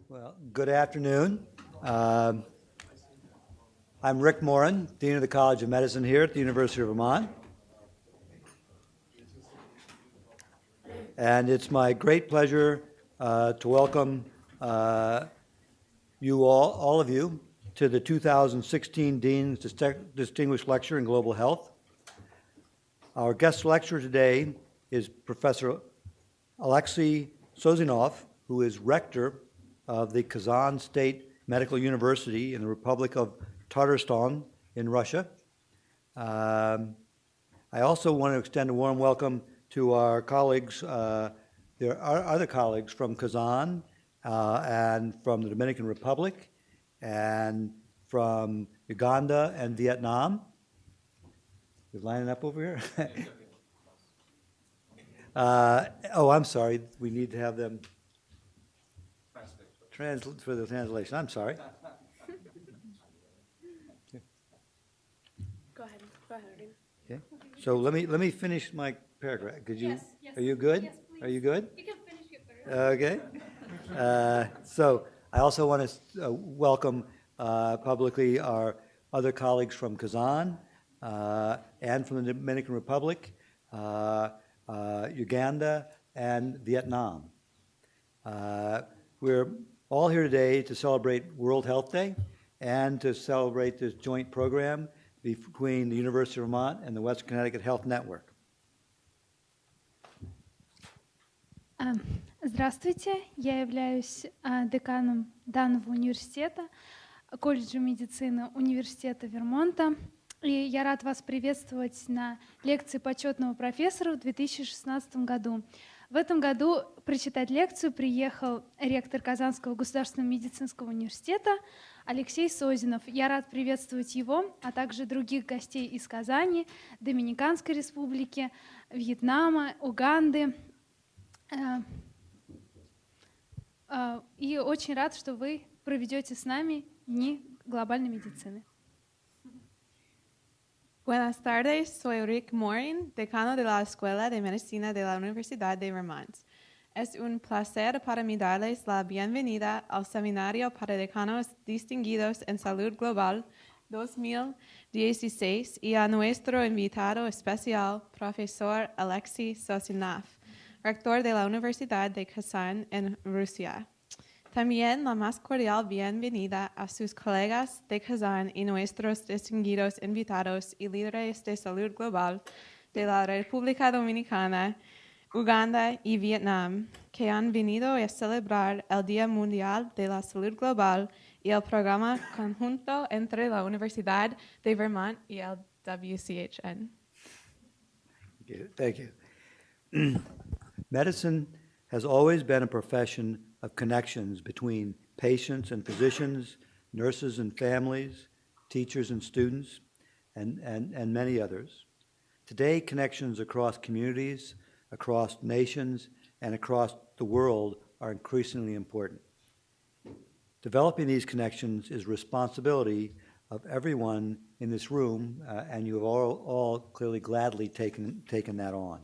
Well, good afternoon. I'm Rick Moran, Dean of the College of Medicine here at the University of Vermont. And it's my great pleasure to welcome you all of you, to the 2016 Dean's Distinguished Lecture in Global Health. Our guest lecturer today is Professor Alexei Sozhinov, who is rector of the Kazan State Medical University in the Republic of Tatarstan in Russia. I also want to extend a warm welcome to our colleagues. There are other colleagues from Kazan and from the Dominican Republic and from Uganda and Vietnam. You're lining up over here? I'm sorry. We need to have them for the translation. I'm sorry. Go ahead, Irene. Okay. So let me finish my paragraph. Could you? Yes. Are you good? Yes, please. Are you good? You can finish your paragraph. Okay. So I also want to welcome publicly our other colleagues from Kazan and from the Dominican Republic, Uganda, and Vietnam. We're all here today to celebrate World Health Day and to celebrate this joint program between the University of Vermont and the Western Connecticut Health Network. Здравствуйте, я являюсь деканом данного университета, колледжа медицины Университета Вермонта, и я рад вас приветствовать на лекции почетного профессора в 2016 году. В этом году прочитать лекцию приехал ректор Казанского государственного медицинского университета Алексей Созинов. Я рад приветствовать его, а также других гостей из Казани, Доминиканской республики, Вьетнама, Уганды. И очень рад, что вы проведете с нами Дни глобальной медицины. Buenas tardes, soy Rick Morin, decano de la Escuela de Medicina de la Universidad de Vermont. Es un placer para mí darles la bienvenida al Seminario para Decanos Distinguidos en Salud Global 2016 y a nuestro invitado especial, profesor Alexei Sozhinov, rector de la Universidad de Kazán en Rusia. También la más cordial bienvenida a sus colegas de Kazán y nuestros distinguidos invitados y líderes de salud global de la República Dominicana, Uganda y Vietnam, que han venido a celebrar el Día Mundial de la Salud Global y el programa conjunto entre la Universidad de Vermont y el WCHN. Thank you. Medicine has always been a profession of connections between patients and physicians, nurses and families, teachers and students, and many others. Today, connections across communities, across nations, and across the world are increasingly important. Developing these connections is responsibility of everyone in this room, and you have all clearly gladly taken that on.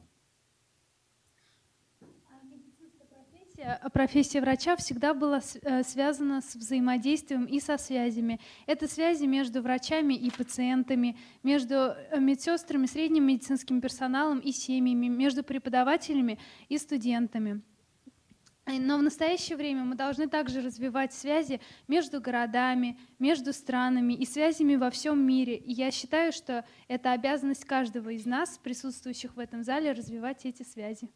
Профессия врача всегда была связана с взаимодействием и со связями. Это связи между врачами и пациентами, между медсестрами, средним медицинским персоналом и семьями, между преподавателями и студентами. Но в настоящее время мы должны также развивать связи между городами, между странами и связями во всем мире. И я считаю, что это обязанность каждого из нас, присутствующих в этом зале, развивать эти связи.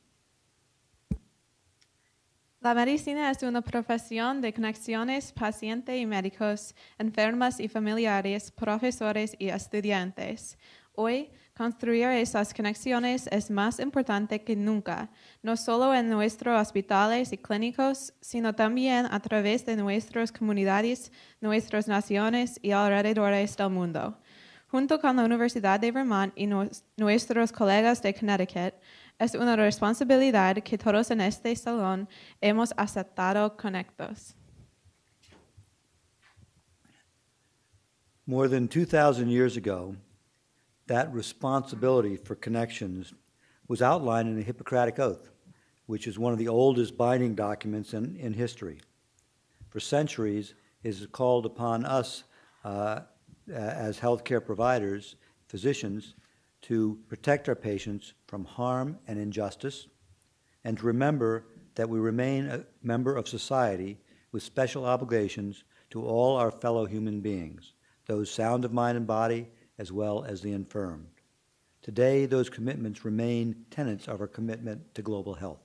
La medicina es una profesión de conexiones pacientes y médicos, enfermos y familiares, profesores y estudiantes. Hoy, construir esas conexiones es más importante que nunca, no solo en nuestros hospitales y clínicos, sino también a través de nuestras comunidades, nuestras naciones y alrededores del mundo. Junto con la Universidad de Vermont y nuestros colegas de Connecticut, es una responsabilidad que todos en este salón hemos aceptado conectos. More than 2,000 years ago, that responsibility for connections was outlined in the Hippocratic Oath, which is one of the oldest binding documents in history. for centuries has called upon us as healthcare providers, physicians, to protect our patients from harm and injustice, and to remember that we remain a member of society with special obligations to all our fellow human beings, those sound of mind and body, as well as the infirm. Today, those commitments remain tenets of our commitment to global health.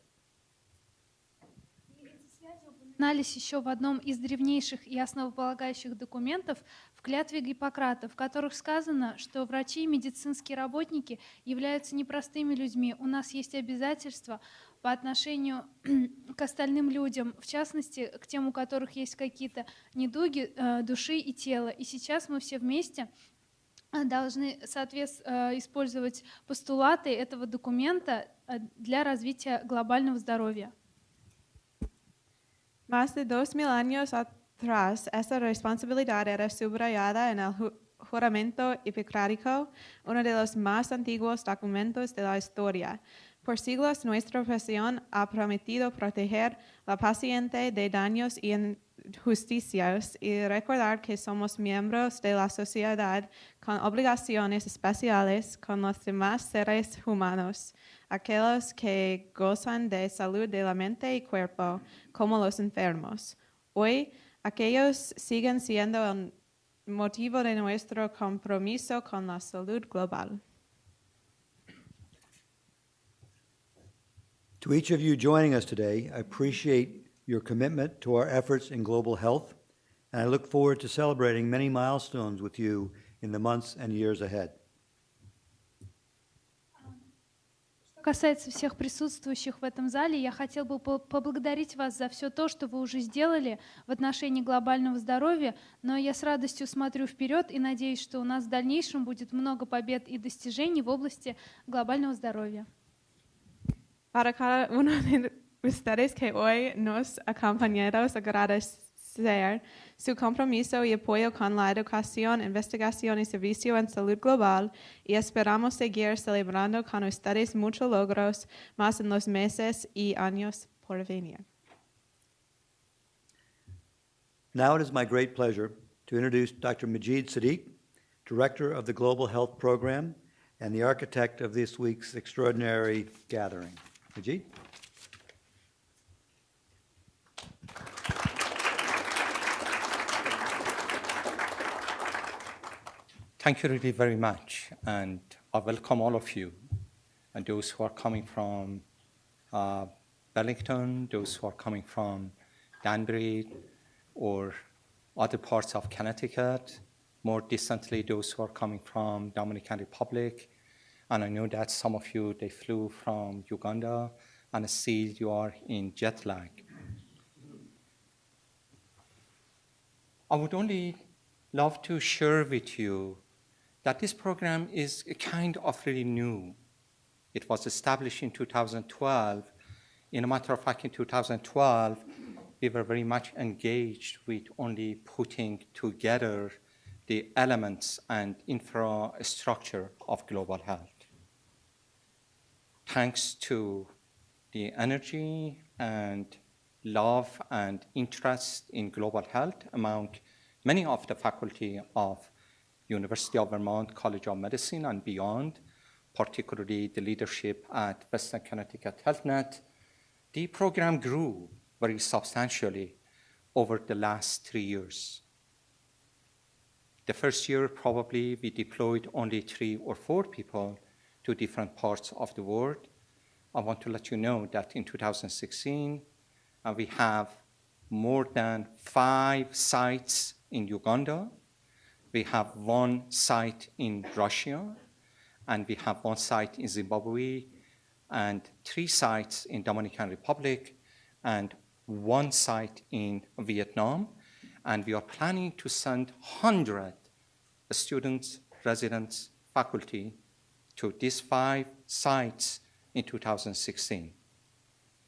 Упоминались еще в одном из древнейших и основополагающих документов в клятве Гиппократа, в которых сказано, что врачи и медицинские работники являются непростыми людьми. У нас есть обязательства по отношению к остальным людям, в частности, к тем, у которых есть какие-то недуги души и тела. И сейчас мы все вместе должны использовать постулаты этого документа для развития глобального здоровья. Más de 2000 años atrás, esta responsabilidad era subrayada en el juramento hipocrático, uno de los más antiguos documentos de la historia. Por siglos, nuestra profesión ha prometido proteger al paciente de daños y injusticias y recordar que somos miembros de la sociedad con obligaciones especiales con los demás seres humanos, aquellos que gozan de salud de la mente y cuerpo, como los enfermos. Hoy, aquellos siguen siendo el motivo de nuestro compromiso con la salud global. To each of you joining us today, I appreciate your commitment to our efforts in global health, and I look forward to celebrating many milestones with you in the months and years ahead. Что касается всех присутствующих в этом зале, я хотел бы поблагодарить вас за все то, что вы уже сделали в отношении глобального здоровья, но я с радостью смотрю вперед и надеюсь, что у нас в дальнейшем будет много побед и достижений в области глобального здоровья. Para cada uno de ustedes que hoy nos acompañados, agradecer su compromiso y apoyo con la educación, investigación y servicio en salud global, y esperamos seguir celebrando con ustedes muchos logros más en los meses y años por venir. Now it is my great pleasure to introduce Dr. Majid Sadiq, Director of the Global Health Program and the architect of this week's extraordinary gathering. Majid? Thank you really very much, and I welcome all of you, and those who are coming from Burlington, those who are coming from Danbury or other parts of Connecticut, more distantly those who are coming from Dominican Republic, and I know that some of you, they flew from Uganda, and still you are in jet lag. I would only love to share with you that this program is kind of really new. It was established in 2012. In a matter of fact, in 2012, we were very much engaged with only putting together the elements and infrastructure of global health. Thanks to the energy and love and interest in global health among many of the faculty of University of Vermont College of Medicine and beyond, particularly the leadership at Western Connecticut HealthNet, the program grew very substantially over the last 3 years. The first year, probably, we deployed only 3 or 4 people to different parts of the world. I want to let you know that in 2016, we have more than 5 sites in Uganda. We have 1 site in Russia, and we have 1 site in Zimbabwe, and 3 sites in Dominican Republic, and 1 site in Vietnam. And we are planning to send 100 students, residents, faculty to these 5 sites in 2016.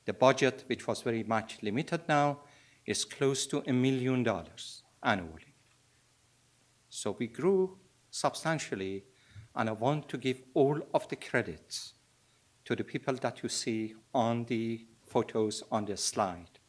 The budget, which was very much limited now, is close to $1 million annually. So we grew substantially, and I want to give all of the credits to the people that you see on the photos on the slide,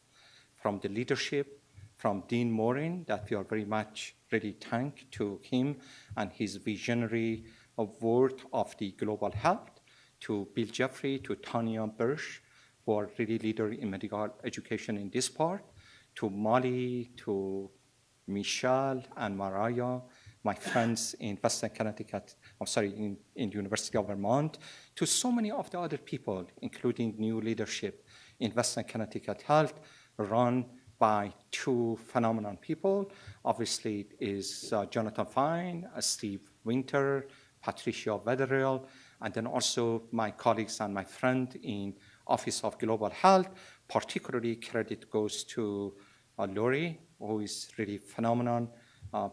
from the leadership, from Dean Morin that we are very much really thank to him and his visionary work of the global health, to Bill Jeffrey, to Tanya Birch, who are really leader in medical education in this part, to Molly, to Michelle and Mariah, my friends in Western Connecticut, in University of Vermont, to so many of the other people, including new leadership in Western Connecticut Health, run by two phenomenal people. Obviously, it is Jonathan Fine, Steve Winter, Patricia Wetherill, and then also my colleagues and my friend in Office of Global Health. Particularly credit goes to Lori, who is really phenomenal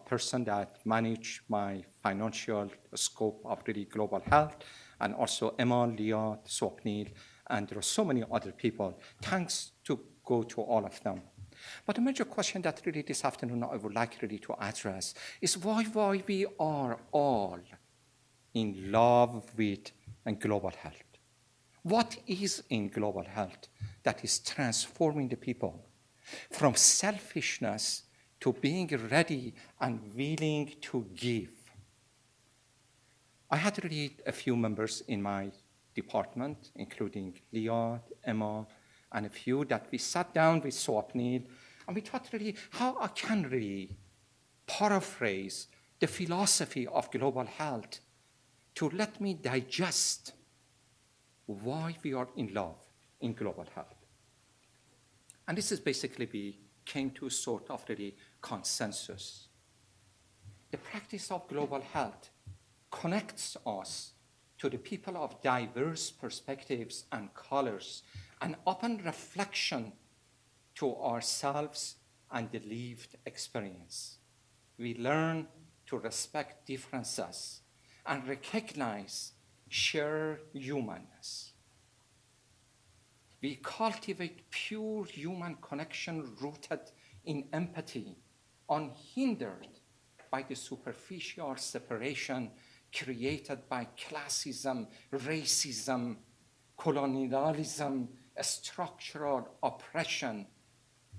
person that managed my financial scope of really global health, and also Emma, Leah, Swapnil, and there are so many other people. Thanks to go to all of them. But the major question that really this afternoon I would like really to address is why we are all in love with global health. What is in global health that is transforming the people from selfishness to being ready and willing to give? I had really a few members in my department, including Leah, Emma, and a few that we sat down with Swapnil, and we thought really how I can really paraphrase the philosophy of global health to let me digest why we are in love in global health. And this is basically we came to sort of really consensus. The practice of global health connects us to the people of diverse perspectives and colors, an open reflection to ourselves and the lived experience. We learn to respect differences and recognize shared humanness. We cultivate pure human connection rooted in empathy, unhindered by the superficial separation created by classism, racism, colonialism, structural oppression.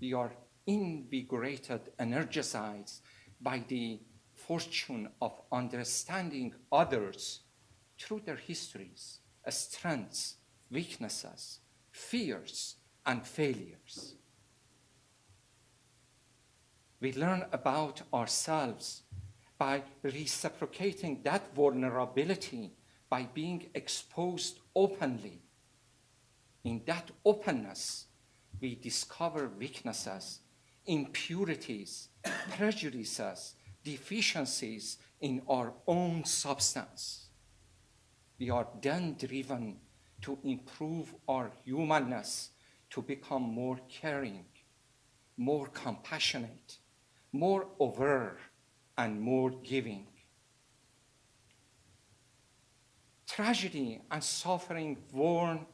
We are invigorated, energized by the fortune of understanding others through their histories, strengths, weaknesses, fears, and failures. We learn about ourselves by reciprocating that vulnerability, by being exposed openly. In that openness, we discover weaknesses, impurities, prejudices, deficiencies in our own substance. We are then driven to improve our humanness, to become more caring, more compassionate, more aware, and more giving. Tragedy and suffering born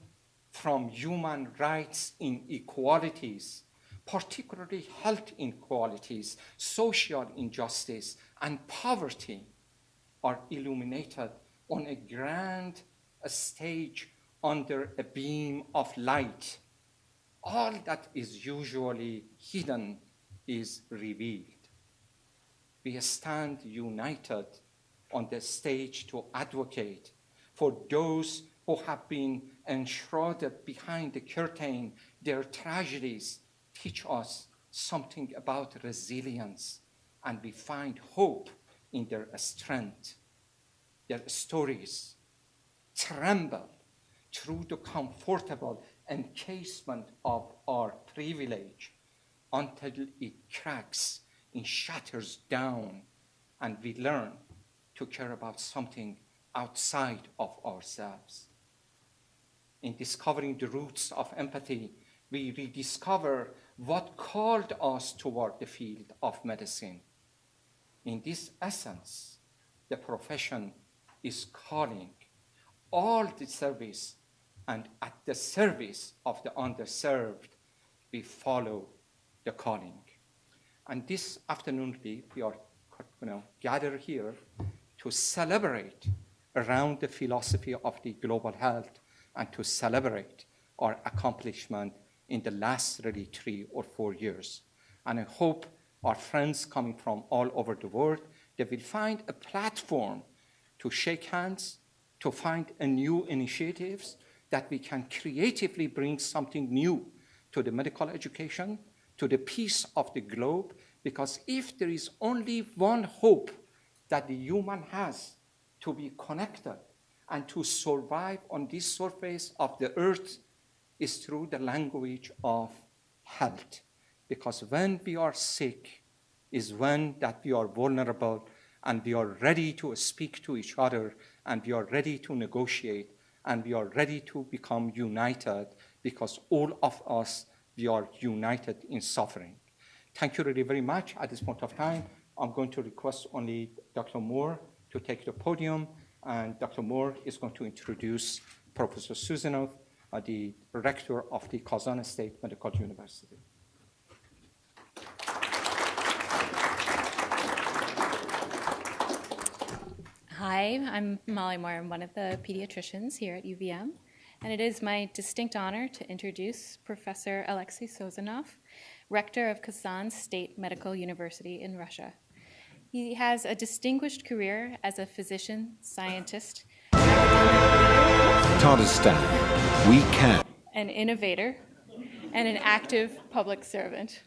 from human rights inequalities, particularly health inequalities, social injustice, and poverty, are illuminated on a grand stage under a beam of light. All that is usually hidden is revealed. We stand united on the stage to advocate for those who have been enshrouded behind the curtain. Their tragedies teach us something about resilience, and we find hope in their strength. Their stories tremble through the comfortable encasement of our privilege until it cracks and shatters down, and we learn to care about something outside of ourselves. In discovering the roots of empathy, we rediscover what called us toward the field of medicine. In this essence, the profession is calling all the service, and at the service of the underserved, we follow the calling. And this afternoon, we are gathered here to celebrate around the philosophy of the global health and to celebrate our accomplishment in the last really 3 or 4 years. And I hope our friends coming from all over the world, they will find a platform to shake hands, to find a new initiatives that we can creatively bring something new to the medical education, to the peace of the globe, because if there is only one hope that the human has to be connected and to survive on this surface of the earth, is through the language of health. Because when we are sick is when that we are vulnerable and we are ready to speak to each other and we are ready to negotiate and we are ready to become united, because all of us, we are united in suffering. Thank you really very much. At this point of time, I'm going to request only Dr. Moore to take the podium, and Dr. Moore is going to introduce Professor Suzanov, the rector of the Kazan State Medical University. Hi, I'm Molly Moore. I'm one of the pediatricians here at UVM, and it is my distinct honor to introduce Professor Alexei Sozanov, rector of Kazan State Medical University in Russia. He has a distinguished career as a physician, scientist, Tatarstan, we can. an innovator, and an active public servant.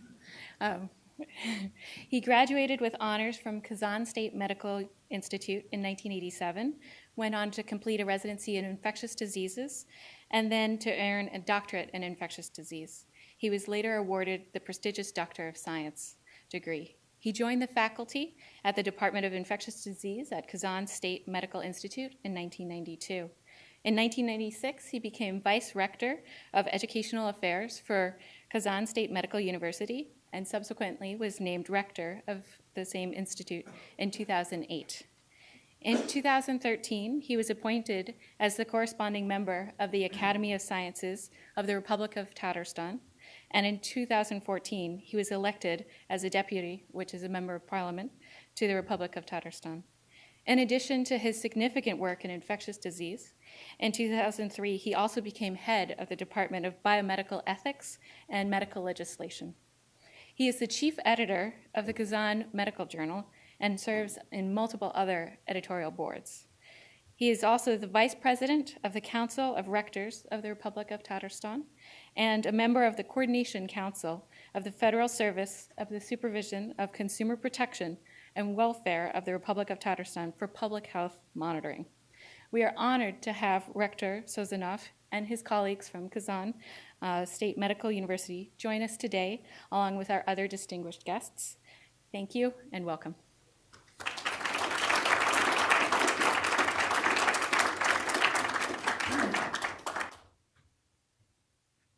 He graduated with honors from Kazan State Medical Institute in 1987, went on to complete a residency in infectious diseases, and then to earn a doctorate in infectious disease. He was later awarded the prestigious Doctor of Science degree. He joined the faculty at the Department of Infectious Disease at Kazan State Medical Institute in 1992. In 1996, he became Vice Rector of Educational Affairs for Kazan State Medical University, and subsequently was named rector of the same institute in 2008. In 2013, he was appointed as the corresponding member of the Academy of Sciences of the Republic of Tatarstan, and in 2014, he was elected as a deputy, which is a member of parliament, to the Republic of Tatarstan. In addition to his significant work in infectious disease, in 2003, he also became head of the Department of Biomedical Ethics and Medical Legislation. He is the chief editor of the Kazan Medical Journal and serves in multiple other editorial boards. He is also the vice president of the Council of Rectors of the Republic of Tatarstan and a member of the Coordination Council of the Federal Service of the Supervision of Consumer Protection and Welfare of the Republic of Tatarstan for Public Health Monitoring. We are honored to have Rector Sozanov and his colleagues from Kazan State Medical University join us today, along with our other distinguished guests. Thank you and welcome.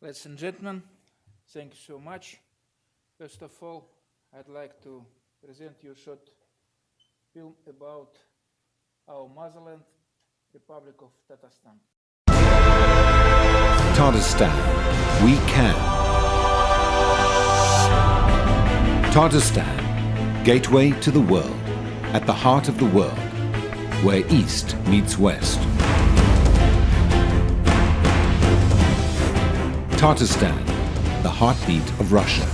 Ladies and gentlemen, thank you so much. First of all, I'd like to present you a short film about our motherland, Republic of Tatarstan. Tatarstan, we can. Tatarstan, gateway to the world, at the heart of the world, where East meets West. Tatarstan, the heartbeat of Russia.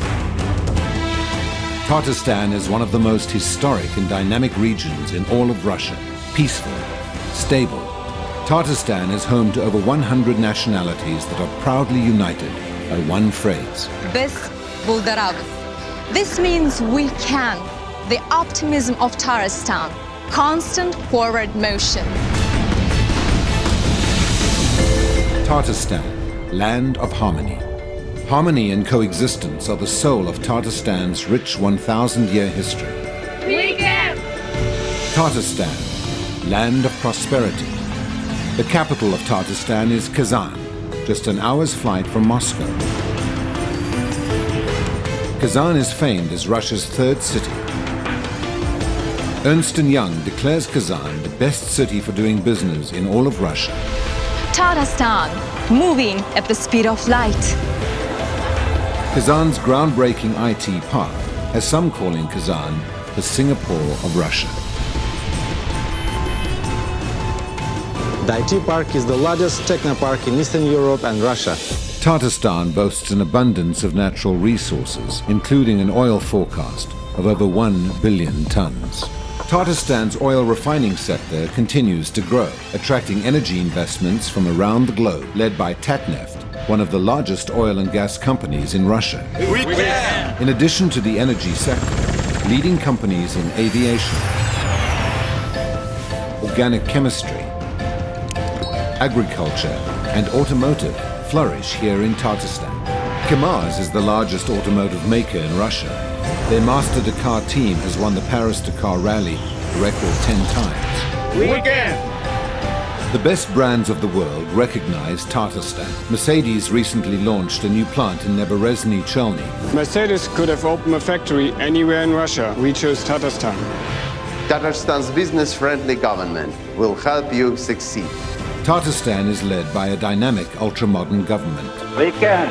Tatarstan is one of the most historic and dynamic regions in all of Russia. Peaceful, stable. Tatarstan is home to over 100 nationalities that are proudly united by one phrase. Без Bulgaravs. This means we can. The optimism of Tatarstan. Constant forward motion. Tatarstan, land of harmony. Harmony and coexistence are the soul of Tatarstan's rich 1,000-year history. We can! Tatarstan, land of prosperity. The capital of Tatarstan is Kazan, just an hour's flight from Moscow. Kazan is famed as Russia's third city. Ernst & Young declares Kazan the best city for doing business in all of Russia. Tatarstan, moving at the speed of light. Kazan's groundbreaking IT park has some calling Kazan the Singapore of Russia. The IT Park is the largest techno park in Eastern Europe and Russia. Tatarstan boasts an abundance of natural resources, including an oil forecast of over 1 billion tons. Tatarstan's oil refining sector continues to grow, attracting energy investments from around the globe, led by Tatneft, one of the largest oil and gas companies in Russia. In addition to the energy sector, leading companies in aviation, organic chemistry, agriculture, and automotive flourish here in Tatarstan. KAMAZ is the largest automotive maker in Russia. Their Master Dakar team has won the Paris Dakar Rally a record 10 times. The best brands of the world recognize Tatarstan. Mercedes recently launched a new plant in Neberezhny Chelny. Mercedes could have opened a factory anywhere in Russia. We chose Tatarstan. Tatarstan's business-friendly government will help you succeed. Tatarstan is led by a dynamic, ultra-modern government. We can.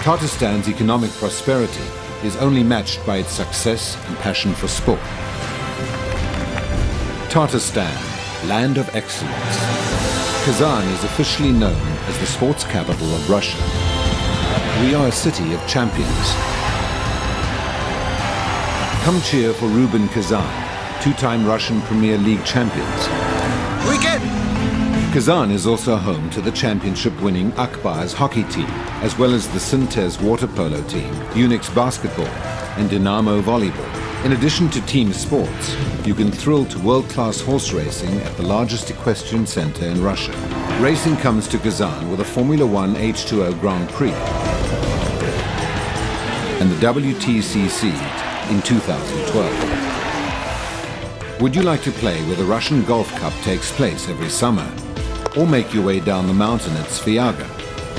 Tatarstan's economic prosperity is only matched by its success and passion for sport. Tatarstan, land of excellence. Kazan is officially known as the sports capital of Russia. We are a city of champions. Come cheer for Rubin Kazan, two-time Russian Premier League champions. Kazan is also home to the championship-winning Akbars hockey team, as well as the Sintez water polo team, Unix basketball, and Dynamo volleyball. In addition to team sports, you can thrill to world-class horse racing at the largest equestrian center in Russia. Racing comes to Kazan with a Formula One H2O Grand Prix and the WTCC in 2012. Would you like to play where the Russian Golf Cup takes place every summer? Or make your way down the mountain at Sviaga,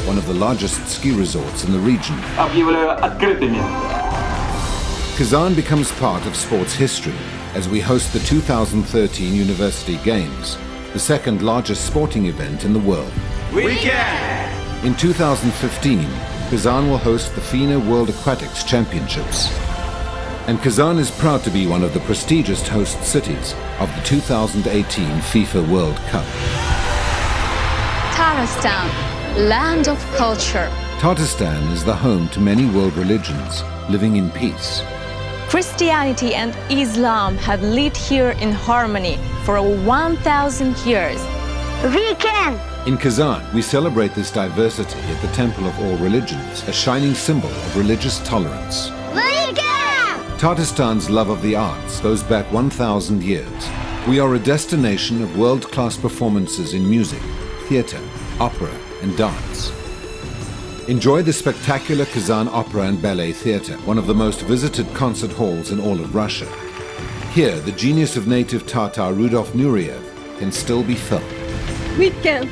one of the largest ski resorts in the region? Kazan becomes part of sports history as we host the 2013 University Games, the second largest sporting event in the world. In 2015, Kazan will host the FINA World Aquatics Championships. And Kazan is proud to be one of the prestigious host cities of the 2018 FIFA World Cup. Tatarstan, land of culture. Tatarstan is the home to many world religions living in peace. Christianity and Islam have lived here in harmony for over 1,000 years. We can! In Kazan, we celebrate this diversity at the Temple of All Religions, a shining symbol of religious tolerance. We can! Tatarstan's love of the arts goes back 1,000 years. We are a destination of world-class performances in music, theater, opera, and dance. Enjoy the spectacular Kazan Opera and Ballet Theater, one of the most visited concert halls in all of Russia. Here, the genius of native Tatar Rudolf Nureyev can still be felt. We can.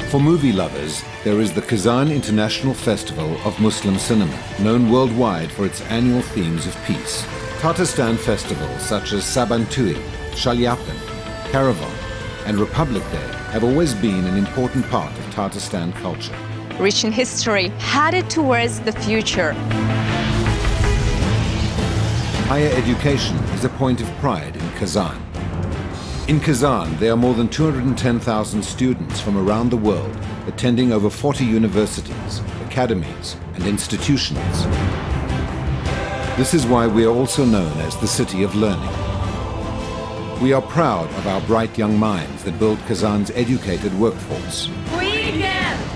For movie lovers, there is the Kazan International Festival of Muslim Cinema, known worldwide for its annual themes of peace. Tatarstan festivals such as Sabantui, Shalyapin, Caravan, and Republic Day have always been an important part of Tatarstan culture. Rich in history, headed towards the future. Higher education is a point of pride in Kazan. In Kazan, there are more than 210,000 students from around the world attending over 40 universities, academies, and institutions. This is why we are also known as the City of Learning. We are proud of our bright young minds that build Kazan's educated workforce.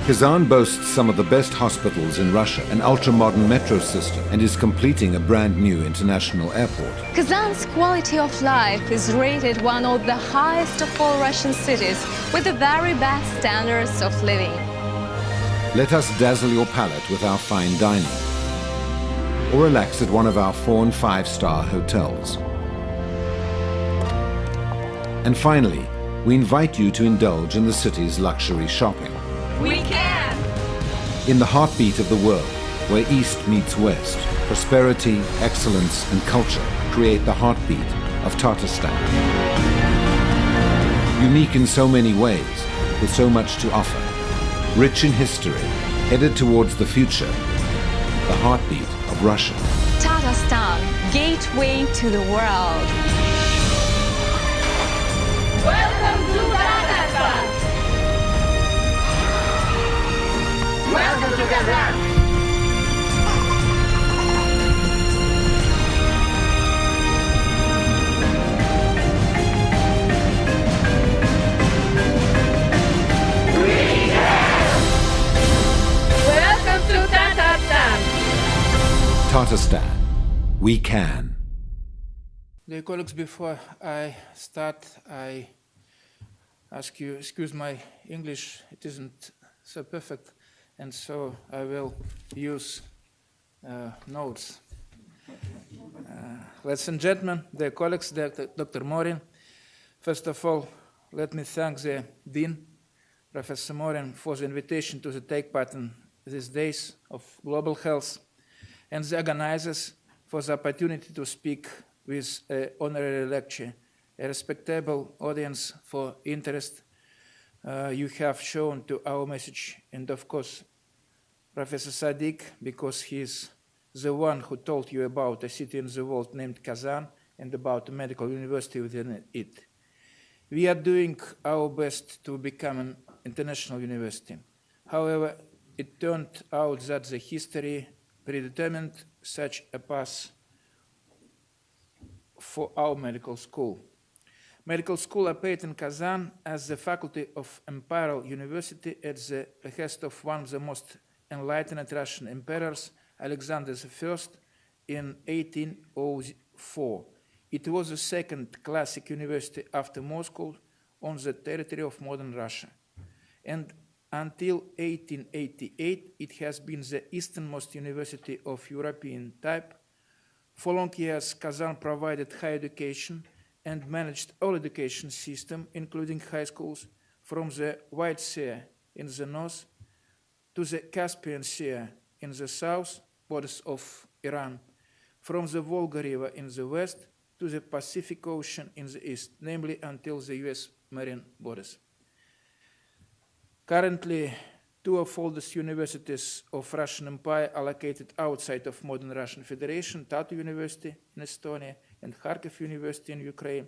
Kazan boasts some of the best hospitals in Russia, an ultra-modern metro system, and is completing a brand new international airport. Kazan's quality of life is rated one of the highest of all Russian cities, with the very best standards of living. Let us dazzle your palate with our fine dining, or relax at one of our 4- and 5-star hotels. And finally, we invite you to indulge in the city's luxury shopping. We can! In the heartbeat of the world, where East meets West, prosperity, excellence, and culture create the heartbeat of Tatarstan. Unique in so many ways, with so much to offer. Rich in history, headed towards the future. The heartbeat of Russia. Tatarstan, gateway to the world. Welcome to Tatarstan! Welcome to Tatarstan. Tatarstan. We can. Dear colleagues, before I start, I ask you, excuse my English, it isn't so perfect, and so I will use notes. Ladies and gentlemen, dear colleagues, Dr. Morin, first of all, let me thank the Dean, Professor Morin, for the invitation to take part in these days of global health, and the organizers for the opportunity to speak with an honorary lecture, a respectable audience for interest you have shown to our message, and of course, Professor Sadiq, because he's the one who told you about a city in the world named Kazan and about a medical university within it. We are doing our best to become an international university. However, it turned out that the history predetermined such a path for our medical school. Medical school operated in Kazan as the faculty of Imperial University at the behest of one of the most enlightened Russian emperors, Alexander I, in 1804. It was the second classic university after Moscow on the territory of modern Russia. And until 1888, it has been the easternmost university of European type. For long years, Kazan provided higher education and managed all education system, including high schools, from the White Sea in the north to the Caspian Sea in the south, borders of Iran, from the Volga River in the west to the Pacific Ocean in the east, namely until the US marine borders. Currently, two of oldest universities of Russian Empire are located outside of modern Russian Federation, Tartu University in Estonia and Kharkiv University in Ukraine.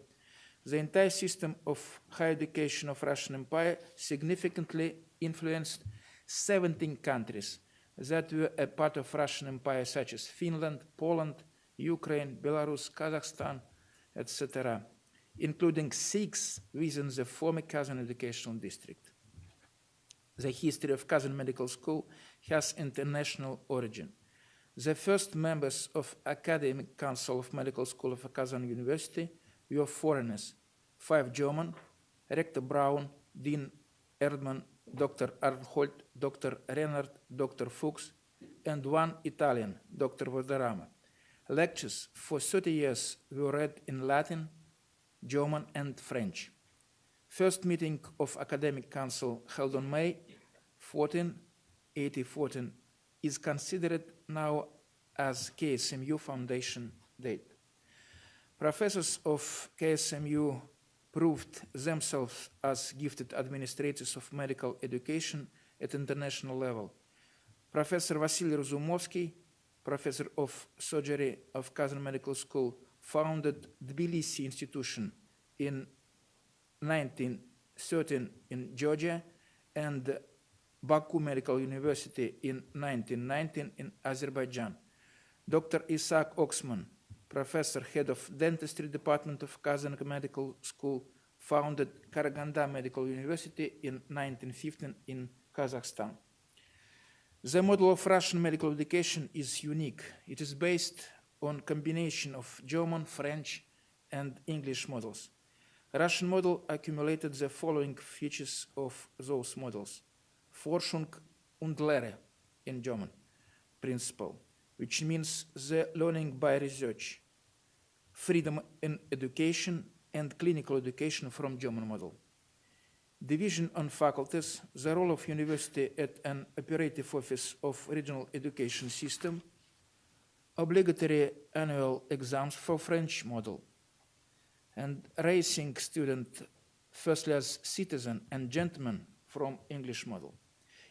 The entire system of higher education of Russian Empire significantly influenced 17 countries that were a part of Russian Empire, such as Finland, Poland, Ukraine, Belarus, Kazakhstan, etc., including 6 within the former Kazan Educational District. The history of Kazan Medical School has international origin. The first members of Academic Council of Medical School of Kazan University were foreigners, 5 German, Rector Braun, Dean Erdmann, Dr. Arnhold, Dr. Rennert, Dr. Fuchs, and 1 Italian, Dr. Valderrama. Lectures for 30 years were read in Latin, German, and French. First meeting of Academic Council held on May 14, 1814 is considered now as KSMU foundation date. Professors of KSMU proved themselves as gifted administrators of medical education at international level. Professor Vasily Razumovsky, professor of surgery of Kazan Medical School, founded Tbilisi Institution in 1913 in Georgia and Baku Medical University in 1919 in Azerbaijan. Dr. Isaac Oxman, professor, head of dentistry department of Kazan Medical School, founded Karaganda Medical University in 1915 in Kazakhstan. The model of Russian medical education is unique. It is based on combination of German, French, and English models. Russian model accumulated the following features of those models. Forschung und Lehre in German principle, which means the learning by research, freedom in education, and clinical education from German model. Division on faculties, the role of university at an operative office of regional education system, obligatory annual exams for French model, and raising student firstly as citizen and gentleman from English model.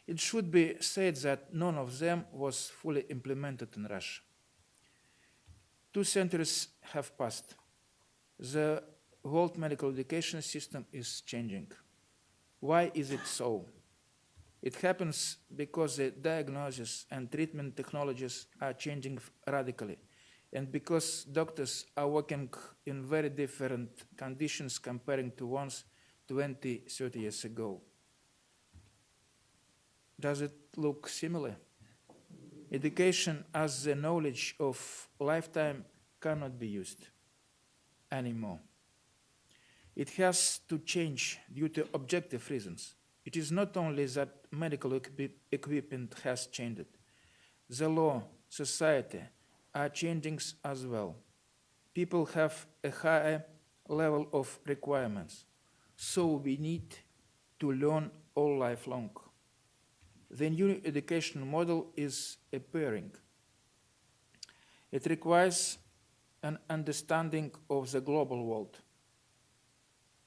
It should be said that none of them was fully implemented in Russia. 2 centuries have passed. The world medical education system is changing. Why is it so? It happens because the diagnosis and treatment technologies are changing radically, and because doctors are working in very different conditions comparing to ones 20, 30 years ago. Does it look similar? Education as the knowledge of lifetime cannot be used anymore. It has to change due to objective reasons. It is not only that medical equipment has changed. The law, society are changing as well. People have a higher level of requirements, so we need to learn all life long. The new education model is appearing. It requires an understanding of the global world.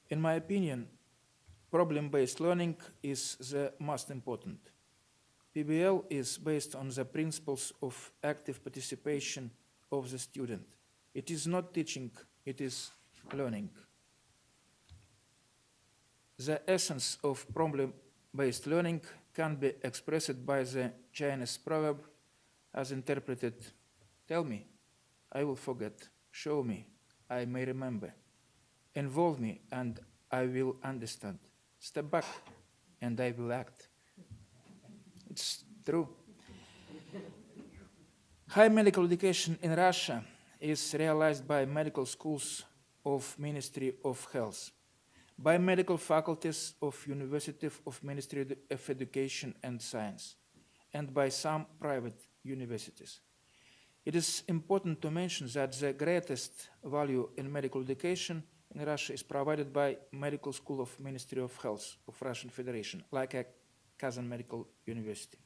In my opinion, problem-based learning is the most important. PBL is based on the principles of active participation of the student. It is not teaching, it is learning. The essence of problem-based learning can be expressed by the Chinese proverb as interpreted, tell me, I will forget, show me, I may remember, involve me and I will understand, step back and I will act. It's true. High medical education in Russia is realized by medical schools of Ministry of Health, by medical faculties of University of Ministry of Education and Science, and by some private universities. It is important to mention that the greatest value in medical education in Russia is provided by Medical School of Ministry of Health of Russian Federation, like a Kazan Medical University.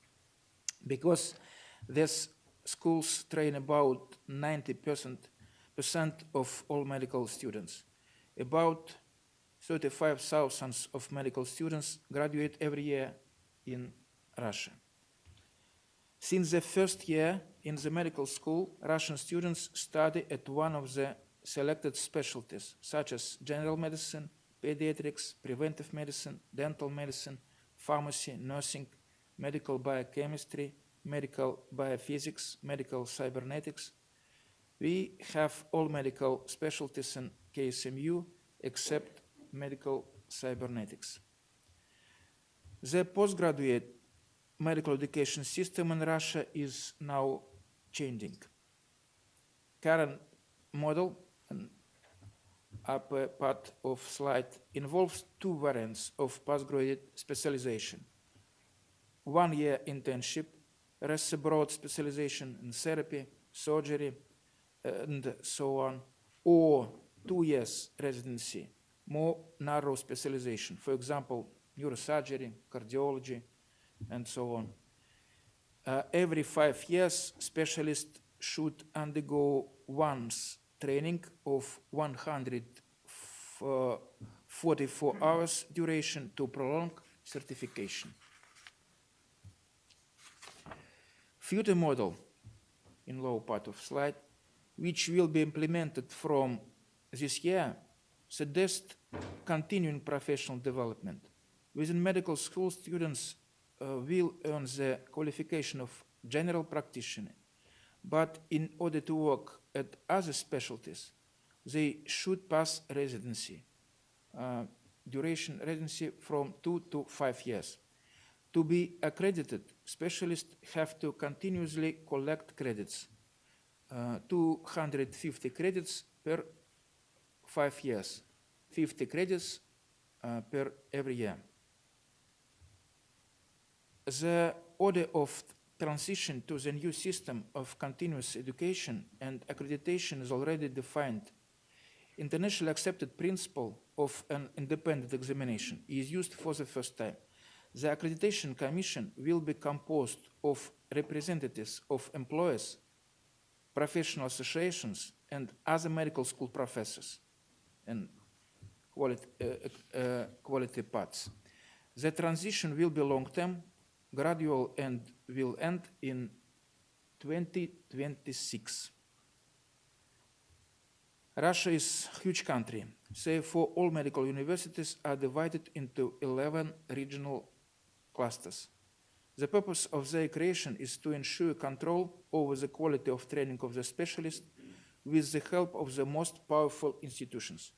Because these schools train about 90% of all medical students. About 35,000 of medical students graduate every year in Russia. Since the first year in the medical school, Russian students study at one of the selected specialties, such as general medicine, pediatrics, preventive medicine, dental medicine, pharmacy, nursing, medical biochemistry, medical biophysics, medical cybernetics. We have all medical specialties in KSMU except medical cybernetics. The postgraduate medical education system in Russia is now changing. Current model, upper part of slide, involves two variants of postgraduate specialization. 1 year internship, rest abroad specialization in therapy, surgery, and so on, or 2 years residency, more narrow specialization, for example, neurosurgery, cardiology, and so on. Every 5 years, specialists should undergo once training of 144 hours duration to prolong certification. Future model, in lower part of slide, which will be implemented from this year, suggests continuing professional development. Within medical school, students will earn the qualification of general practitioner, but in order to work at other specialties, they should pass residency, duration residency from 2 to 5 years. To be accredited, specialists have to continuously collect credits, 250 credits per 5 years, 50 credits per every year. The order of transition to the new system of continuous education and accreditation is already defined. Internationally accepted principle of an independent examination is used for the first time. The Accreditation Commission will be composed of representatives of employers, professional associations, and other medical school professors and quality parts. The transition will be long-term, gradual, and will end in 2026. Russia is a huge country. Therefore, all medical universities are divided into 11 regional clusters. The purpose of their creation is to ensure control over the quality of training of the specialists with the help of the most powerful institutions.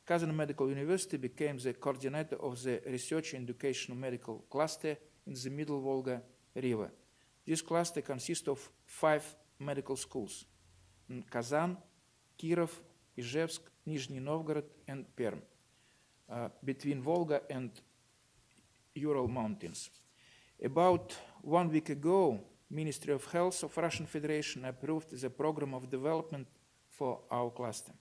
Kazan Medical University became the coordinator of the research and educational medical cluster in the Middle Volga River. This cluster consists of 5 medical schools in Kazan, Kirov, Ijevsk, Nizhny Novgorod, and Perm, between Volga and Ural Mountains. About 1 week ago, Ministry of Health of Russian Federation approved the program of development for our cluster.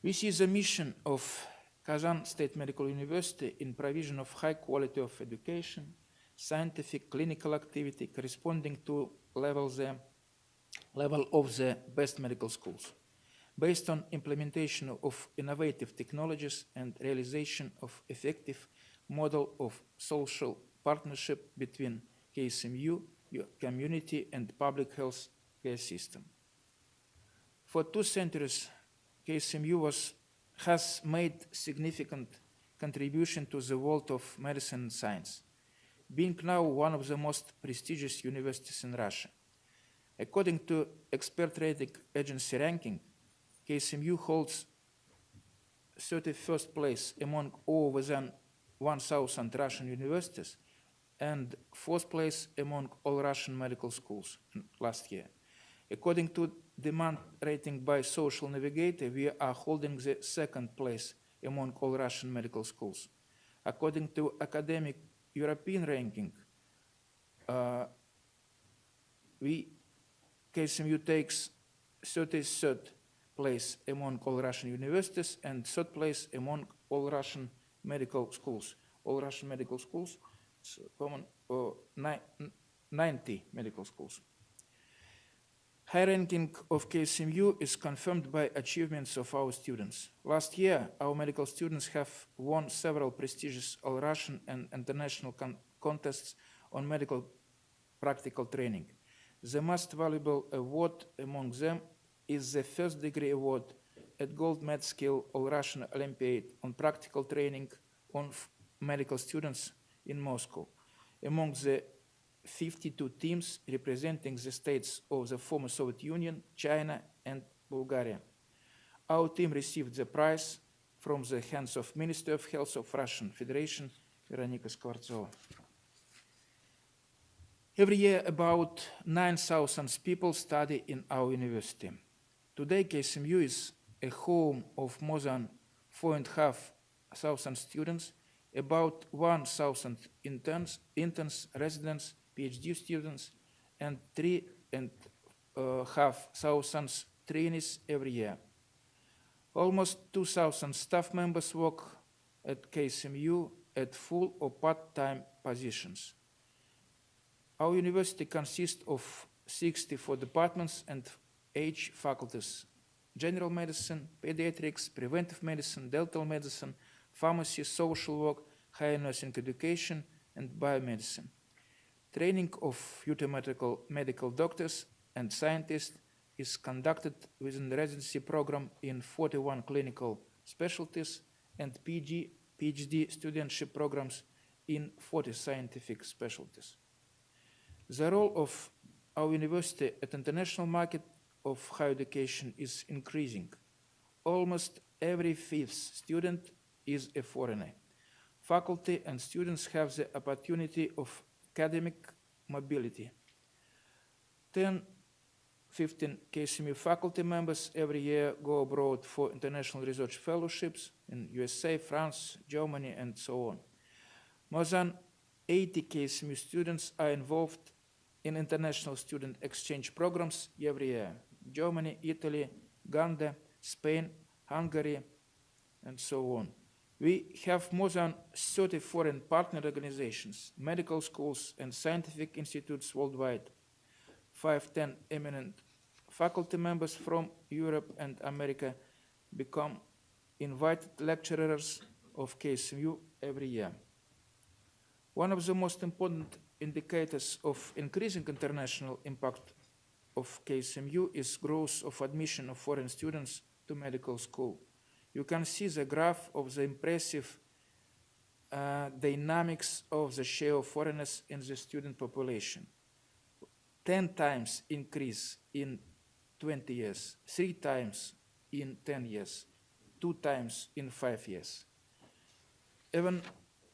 We see the mission of Kazan State Medical University in provision of high quality of education, scientific clinical activity corresponding to level of the best medical schools, based on implementation of innovative technologies and realization of effective model of social partnership between KSMU, community, and public health care system. For 2 centuries, KSMU has made significant contribution to the world of medicine and science, being now one of the most prestigious universities in Russia. According to expert rating agency ranking, KSMU holds 31st place among over than 1,000 Russian universities and 4th place among all Russian medical schools last year. According to demand rating by Social Navigator, we are holding the 2nd place among all Russian medical schools. According to academic European ranking, KSMU takes 33rd place among all Russian universities and 3rd place among all Russian medical schools. All Russian medical schools, it's common, 90 medical schools. High ranking of KSMU is confirmed by achievements of our students. Last year, our medical students have won several prestigious all-Russian and international contests on medical practical training. The most valuable award among them is the first degree award at Gold Med Skill All-Russian Olympiad on practical training on medical students in Moscow. Among the 52 teams representing the states of the former Soviet Union, China, and Bulgaria. Our team received the prize from the hands of Ministry of Health of Russian Federation, Veronika Skvortsova. Every year, about 9,000 people study in our university. Today, KSMU is a home of more than 4,500 students, about 1,000 interns, residents, PhD students, and 3,500 trainees every year. Almost 2,000 staff members work at KSMU at full or part-time positions. Our university consists of 64 departments and 8 faculties: general medicine, pediatrics, preventive medicine, dental medicine, pharmacy, social work, higher nursing education, and biomedicine. Training of future medical doctors and scientists is conducted within the residency program in 41 clinical specialties and PhD studentship programs in 40 scientific specialties. The role of our university at the international market of higher education is increasing. Almost every 5th student is a foreigner. Faculty and students have the opportunity of academic mobility. 10-15 KSMU faculty members every year go abroad for international research fellowships in USA, France, Germany, and so on. More than 80 KSMU students are involved in international student exchange programs every year. Germany, Italy, Uganda, Spain, Hungary, and so on. We have more than 30 foreign partner organizations, medical schools, and scientific institutes worldwide. 5-10 eminent faculty members from Europe and America become invited lecturers of KSMU every year. One of the most important indicators of increasing international impact of KSMU is growth of admission of foreign students to medical school. You can see the graph of the impressive dynamics of the share of foreigners in the student population. 10 times increase in 20 years, 3 times in 10 years, 2 times in 5 years. Even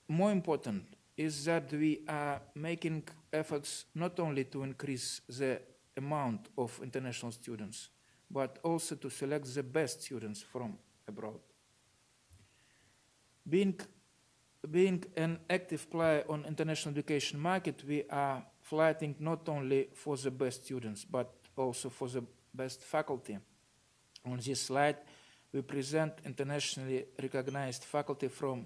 more important is that we are making efforts not only to increase the amount of international students, but also to select the best students from abroad. Being an active player on international education market, we are fighting not only for the best students, but also for the best faculty. On this slide, we present internationally recognized faculty from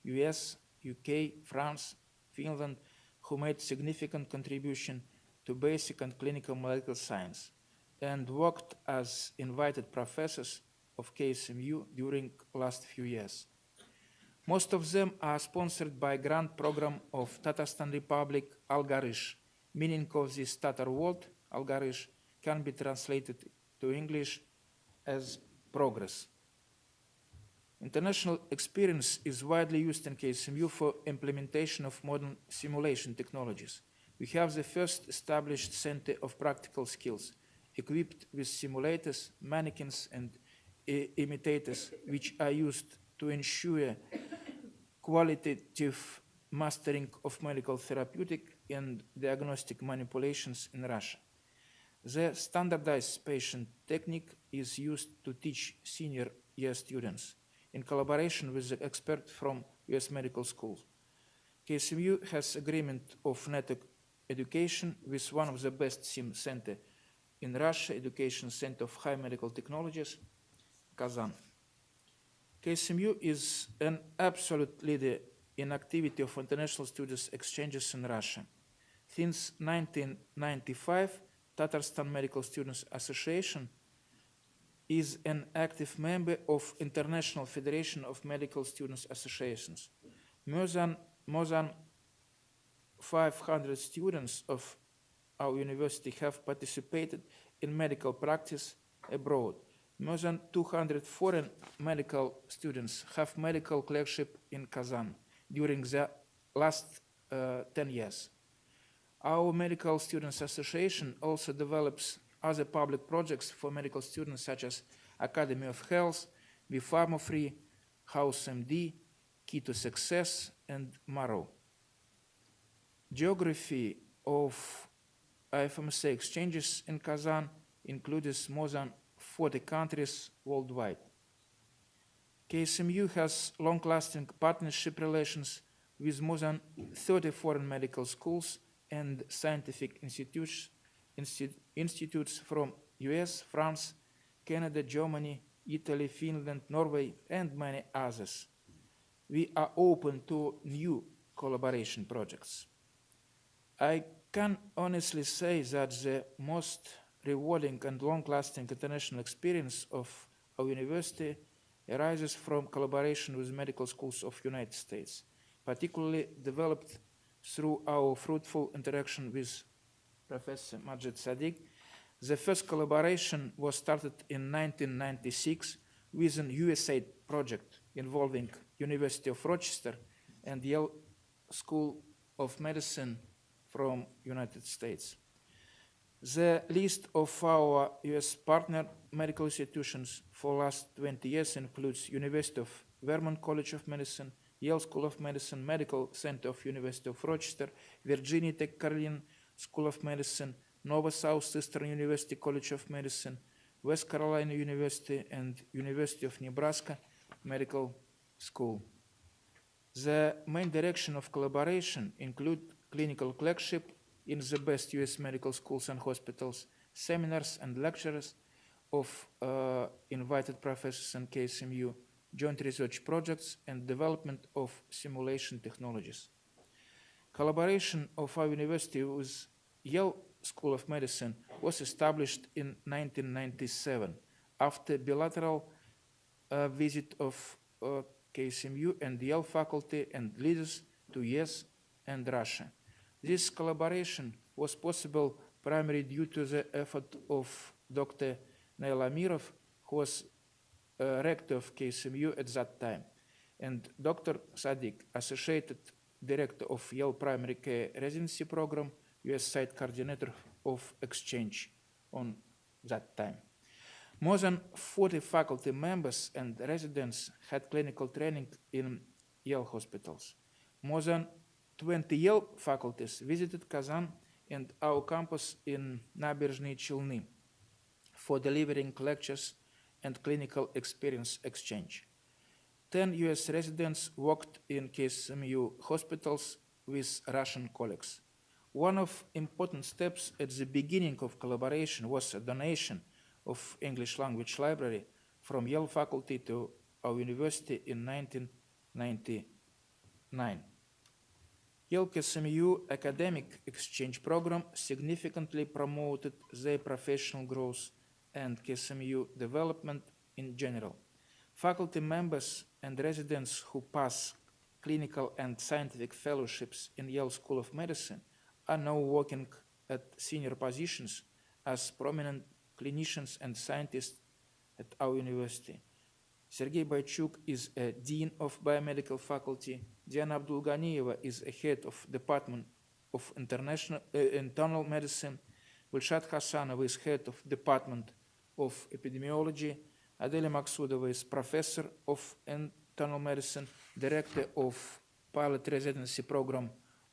US, UK, France, Finland, who made significant contribution to basic and clinical medical science and worked as invited professors of KSMU during last few years. Most of them are sponsored by grant program of Tatarstan Republic, Algarish, meaning of this Tatar word, Algarish, can be translated to English as progress. International experience is widely used in KSMU for implementation of modern simulation technologies. We have the first established center of practical skills, equipped with simulators, mannequins, and imitators, which are used to ensure qualitative mastering of medical therapeutic and diagnostic manipulations in Russia. The standardized patient technique is used to teach senior year students in collaboration with the experts from US medical schools. KSMU has agreement of network education with one of the best SIM center in Russia, Education Center of High Medical Technologies, Kazan. KSMU is an absolute leader in activity of international students exchanges in Russia. Since 1995, Tatarstan Medical Students Association is an active member of International Federation of Medical Students Associations. More than 500 students of our university have participated in medical practice abroad. More than 200 foreign medical students have medical clerkship in Kazan during the last 10 years. Our Medical Students Association also develops other public projects for medical students such as Academy of Health, Be Pharma Free, House MD, Key to Success, and Marrow. Geography of IFMSA exchanges in Kazan includes more than 40 countries worldwide. KSMU has long-lasting partnership relations with more than 30 foreign medical schools and scientific institutes from US, France, Canada, Germany, Italy, Finland, Norway, and many others. We are open to new collaboration projects. I can honestly say that the most rewarding and long-lasting international experience of our university arises from collaboration with medical schools of United States, particularly developed through our fruitful interaction with Professor Majid Sadiq. The first collaboration was started in 1996 with an USAID project involving University of Rochester and Yale School of Medicine from United States. The list of our US partner medical institutions for last 20 years includes University of Vermont College of Medicine, Yale School of Medicine, Medical Center of University of Rochester, Virginia Tech Carolina School of Medicine, Nova Southeastern University College of Medicine, West Carolina University, and University of Nebraska Medical School. The main direction of collaboration include clinical clerkship in the best US medical schools and hospitals, seminars and lectures of invited professors and KSMU, joint research projects, and development of simulation technologies. Collaboration of our university with Yale School of Medicine was established in 1997 after bilateral visit of KSMU and Yale faculty and leaders to US and Russia. This collaboration was possible primarily due to the effort of Dr. Nail Amirov, who was rector of KSMU at that time, and Dr. Sadiq, Associate Director of Yale Primary Care Residency Program, US Site Coordinator of Exchange on that time. More than 40 faculty members and residents had clinical training in Yale hospitals. More than 20 Yale faculties visited Kazan and our campus in Nabережные Челны for delivering lectures and clinical experience exchange. 10 US residents worked in KSMU hospitals with Russian colleagues. One of important steps at the beginning of collaboration was a donation of English language library from Yale faculty to our university in 1999. Yale KSMU academic exchange program significantly promoted their professional growth and KSMU development in general. Faculty members and residents who pass clinical and scientific fellowships in Yale School of Medicine are now working at senior positions as prominent clinicians and scientists at our university. Sergei Boychuk is a Dean of Biomedical Faculty. Diana Abdulganieva is a head of Department of Internal Medicine. Gulshat Hassanova is head of Department of Epidemiology. Adela Maksudova is Professor of Internal Medicine, Director of Pilot Residency Program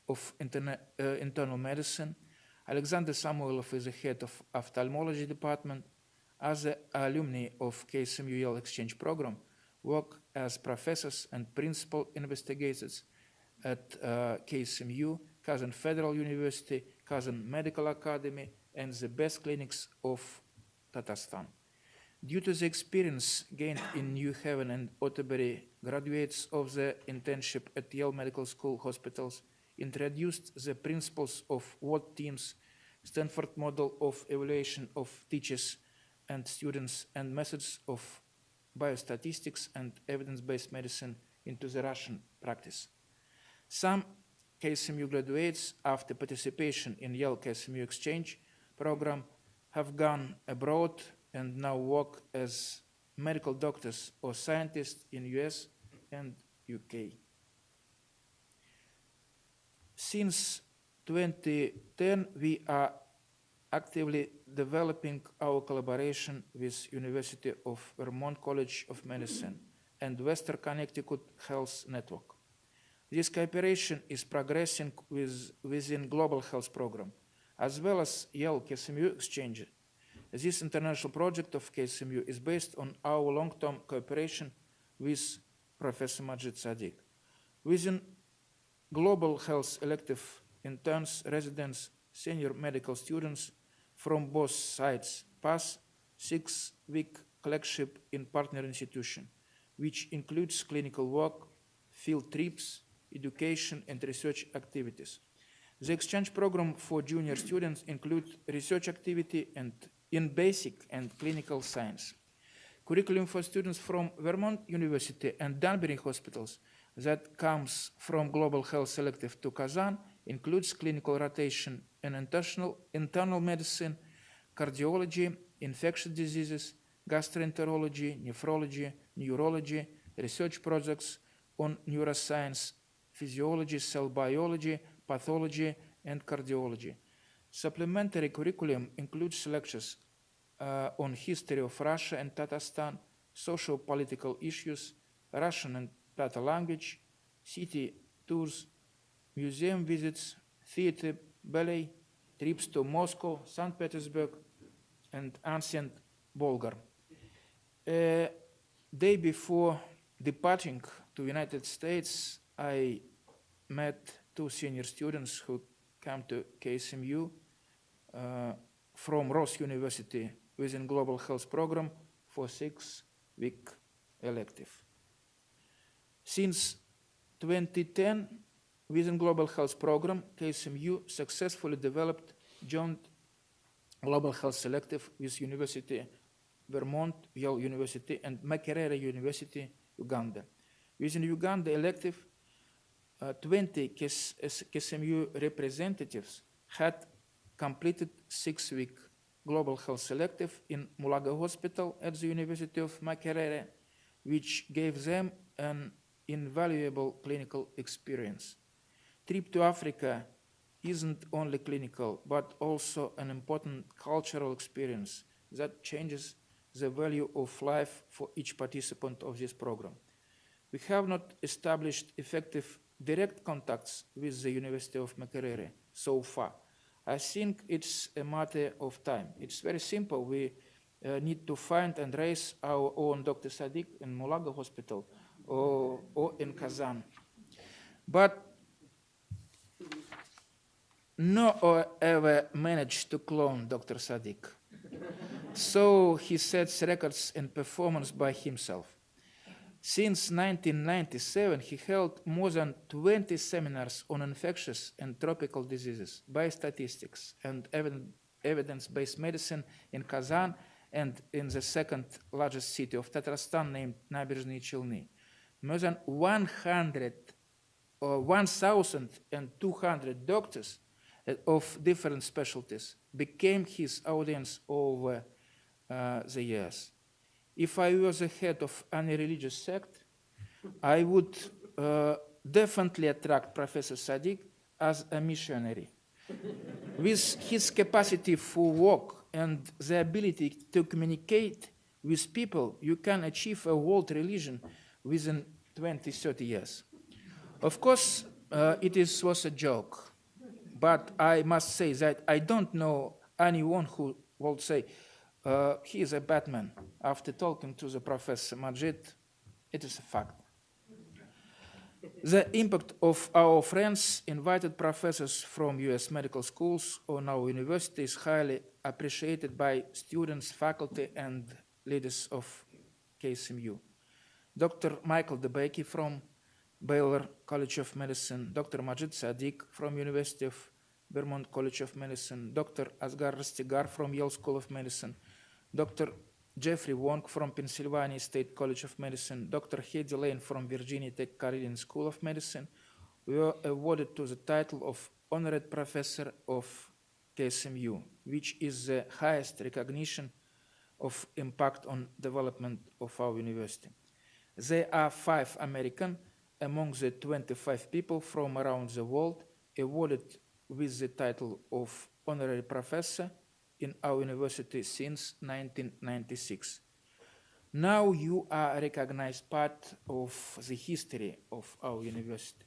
of Internal Medicine. Alexander Samuilov is the head of Ophthalmology Department. Other alumni of KSMU Yale Exchange Program work as professors and principal investigators at KSMU, Kazan Federal University, Kazan Medical Academy, and the best clinics of Tatarstan. Due to the experience gained in New Haven and Otterbury, graduates of the internship at Yale Medical School hospitals introduced the principles of work teams, Stanford model of evaluation of teachers and students, and methods of biostatistics and evidence-based medicine into the Russian practice. Some KSMU graduates, after participation in Yale KSMU exchange program, have gone abroad and now work as medical doctors or scientists in US and UK. Since 2010, we are actively developing our collaboration with University of Vermont College of Medicine and Western Connecticut Health Network. This cooperation is progressing within Global Health Program, as well as Yale KSMU Exchange. This international project of KSMU is based on our long-term cooperation with Professor Majid Sadiq. Within Global Health elective interns, residents, senior medical students from both sides pass 6-week clerkship in partner institution, which includes clinical work, field trips, education, and research activities. The exchange program for junior students includes research activity and in basic and clinical science. Curriculum for students from Vermont University and Danbury hospitals that comes from Global Health Selective to Kazan includes clinical rotation in internal medicine, cardiology, infectious diseases, gastroenterology, nephrology, neurology, research projects on neuroscience, physiology, cell biology, pathology, and cardiology. Supplementary curriculum includes lectures on history of Russia and Tatarstan, socio-political issues, Russian and Tatar language, city tours, museum visits, theater, ballet, trips to Moscow, St. Petersburg, and ancient Bulgar. Day before departing to United States, I met 2 senior students who come to KSMU from Ross University within Global Health Program for 6-week elective. Since 2010, within Global Health Program, KSMU successfully developed joint Global Health Selective with University Vermont, Yale University, and Makerere University, Uganda. Within Uganda elective, 20 KSMU representatives had completed 6-week Global Health Selective in Mulaga Hospital at the University of Makerere, which gave them an invaluable clinical experience. Trip to Africa isn't only clinical, but also an important cultural experience that changes the value of life for each participant of this program. We have not established effective direct contacts with the University of Makerere so far. I think it's a matter of time. It's very simple. We need to find and raise our own Dr. Sadiq in Mulaga Hospital or in Kazan. But no one ever managed to clone Dr. Sadiq. So he sets records in performance by himself. Since 1997, he held more than 20 seminars on infectious and tropical diseases, biostatistics, and evidence-based medicine in Kazan and in the second largest city of Tatarstan named Nabережные Челны. More than 1,200 doctors of different specialties became his audience over the years. If I was the head of any religious sect, I would definitely attract Professor Sadiq as a missionary. With his capacity for work and the ability to communicate with people, you can achieve a world religion within 20-30 years. Of course, it was a joke, but I must say that I don't know anyone who would say, he is a bad man. After talking to the Professor Majid, it is a fact. The impact of our friends, invited professors from US medical schools on our university is highly appreciated by students, faculty, and leaders of KSMU. Dr. Michael DeBakey from Baylor College of Medicine, Dr. Majid Sadiq from University of Vermont College of Medicine, Dr. Asghar Rastegar from Yale School of Medicine, Dr. Jeffrey Wong from Pennsylvania State College of Medicine, Dr. Hedy Lane from Virginia Tech Carilion School of Medicine were awarded to the title of Honored Professor of KSMU, which is the highest recognition of impact on development of our university. There are 5 American among the 25 people from around the world awarded with the title of Honorary Professor in our university since 1996. Now you are a recognized part of the history of our university.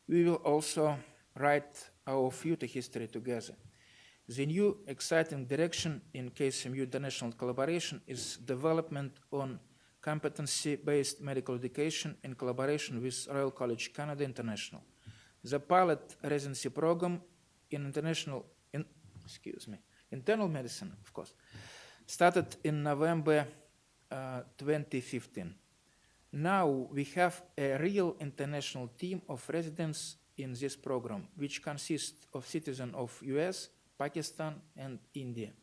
We will also write our future history together. The new exciting direction in KSMU international collaboration is development on competency-based medical education in collaboration with Royal College Canada International. The pilot residency program in internal medicine, of course, started in November 2015. Now we have a real international team of residents in this program, which consists of citizens of US, Pakistan, and India.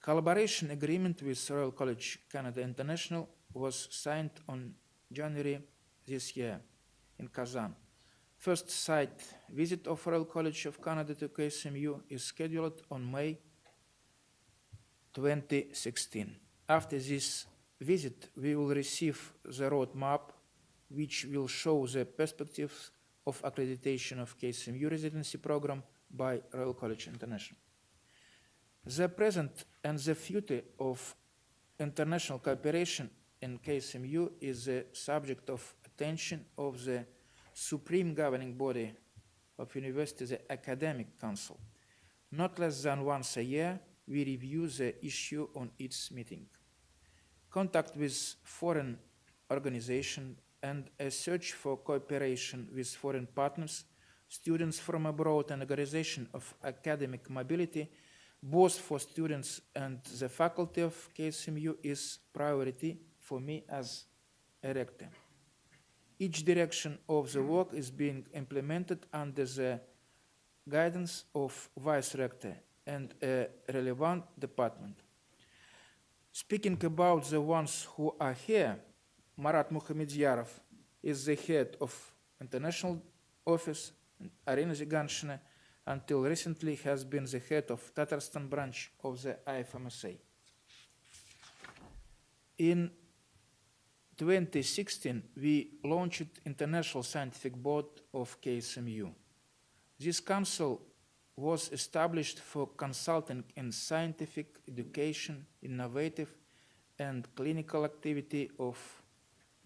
Collaboration agreement with Royal College Canada International was signed on January this year in Kazan. First site visit of Royal College of Canada to KSMU is scheduled on May 2016. After this visit, we will receive the roadmap, which will show the perspectives of accreditation of KSMU residency program by Royal College International. The present and the future of international cooperation in KSMU is the subject of attention of the supreme governing body of university, the Academic Council. Not less than once a year, we review the issue on its meeting. Contact with foreign organizations and a search for cooperation with foreign partners, students from abroad, and organization of academic mobility, both for students and the faculty of KSMU, is priority for me as a rector. Each direction of the work is being implemented under the guidance of Vice Rector and a relevant department. Speaking about the ones who are here, Marat Muhammedyarov is the head of International Office, and Arina Zyganshina until recently has been the head of Tatarstan branch of the IFMSA. In 2016, we launched International Scientific Board of KSMU. This council was established for consulting in scientific education, innovative and clinical activity of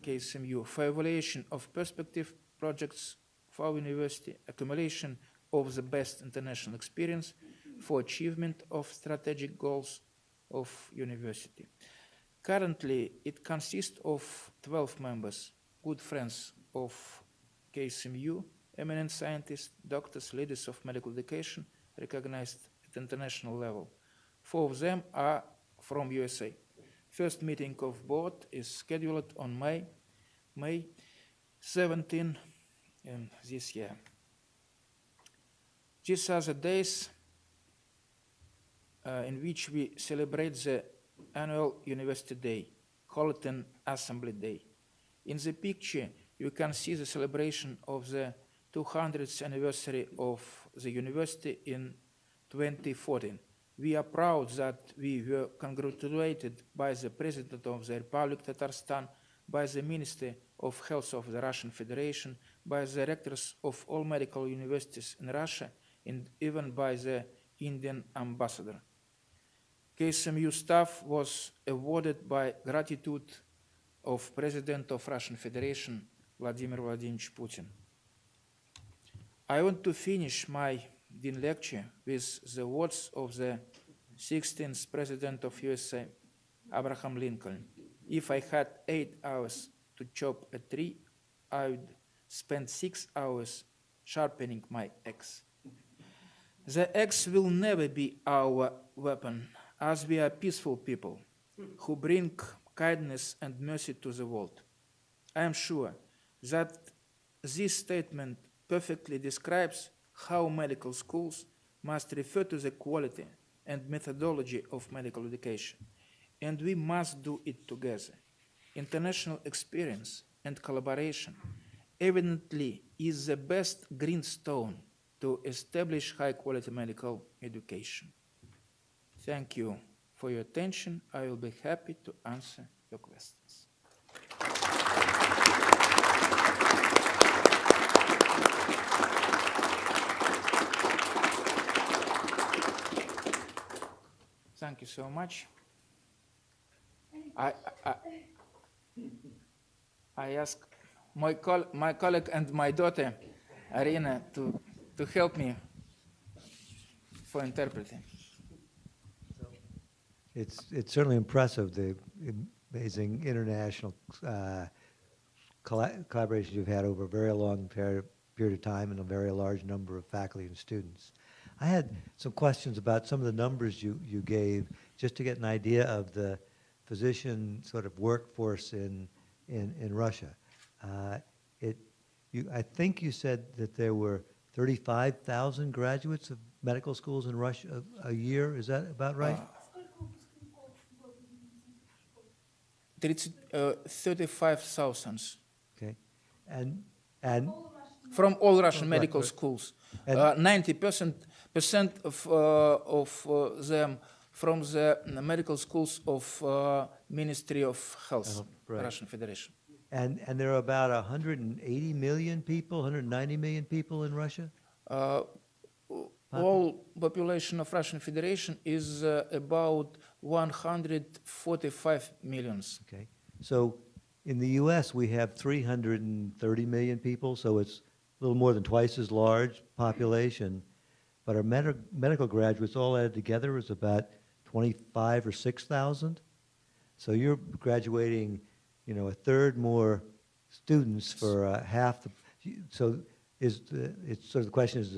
KSMU, for evaluation of perspective projects for our university, accumulation of the best international experience for achievement of strategic goals of university. Currently, it consists of 12 members, good friends of KSMU, eminent scientists, doctors, leaders of medical education, recognized at international level. 4 of them are from USA. First meeting of board is scheduled on May 17 this year. These are the days in which we celebrate the annual University Day, Colleton Assembly Day. In the picture, you can see the celebration of the 200th anniversary of the university in 2014. We are proud that we were congratulated by the President of the Republic of Tatarstan, by the Ministry of Health of the Russian Federation, by the rectors of all medical universities in Russia, and even by the Indian ambassador. KSMU staff was awarded by gratitude of President of Russian Federation, Vladimir Vladimirovich Putin. I want to finish my Dean lecture with the words of the 16th President of USA, Abraham Lincoln. If I had 8 hours to chop a tree, I would spend 6 hours sharpening my axe. The axe will never be our weapon, as we are peaceful people who bring kindness and mercy to the world. I am sure that this statement perfectly describes how medical schools must refer to the quality and methodology of medical education, and we must do it together. International experience and collaboration evidently is the best greenstone to establish high-quality medical education. Thank you for your attention. I will be happy to answer your questions. Thank you so much. I ask my colleague and my daughter, Arina, to help me for interpreting. It's certainly impressive, the amazing international collaborations you've had over a very long period of time and a very large number of faculty and students. I had some questions about some of the numbers you gave, just to get an idea of the physician sort of workforce in Russia. I think you said that there were 35,000 graduates of medical schools in Russia a year. Is that about right? 35,000. Okay, and from all Russian medical right. schools, And 90% of them from the medical schools of Ministry of Health, right. Russian Federation. And there are about 180 million people, 190 million people in Russia? All population of Russian Federation is about 145 millions. Okay. So in the U.S., we have 330 million people, so it's a little more than twice as large population. But our medical graduates all added together is about 25 or 6,000. So you're graduating, a third more students for half the. So it's sort of the question is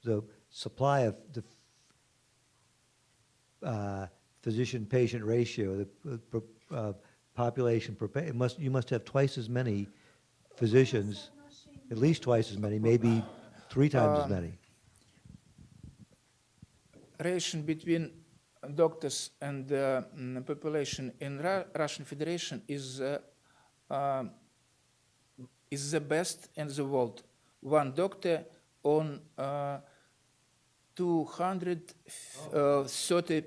the supply of the physician-patient ratio, the population per you must have twice as many physicians, at least twice as many, maybe 3 times as many. Relation between doctors and population in Russian Federation is the best in the world. 1 doctor on 230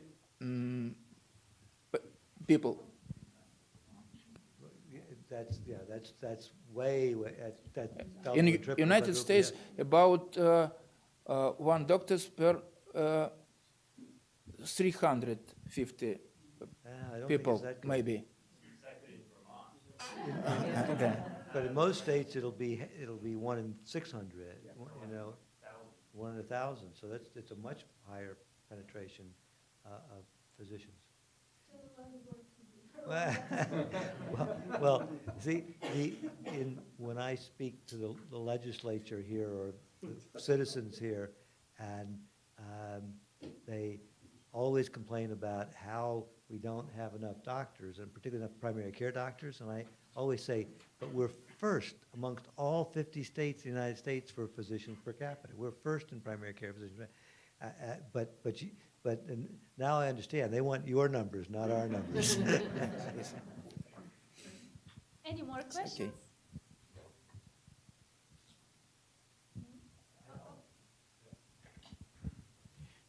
people. that's way, that's double In and triple United quadruple, States, about one doctors per 350 I don't think people, it's that good. maybe. Okay. But in most states, it'll be 1 in 600, you know, 1 in 1,000. So it's a much higher penetration of physicians. Well, see, when I speak to the legislature here or the citizens here, and they always complain about how we don't have enough doctors, and particularly enough primary care doctors, and I always say, but we're first amongst all 50 states in the United States for physicians per capita. We're first in primary care physicians. But now I understand, they want your numbers, not our numbers. Any more questions? Okay.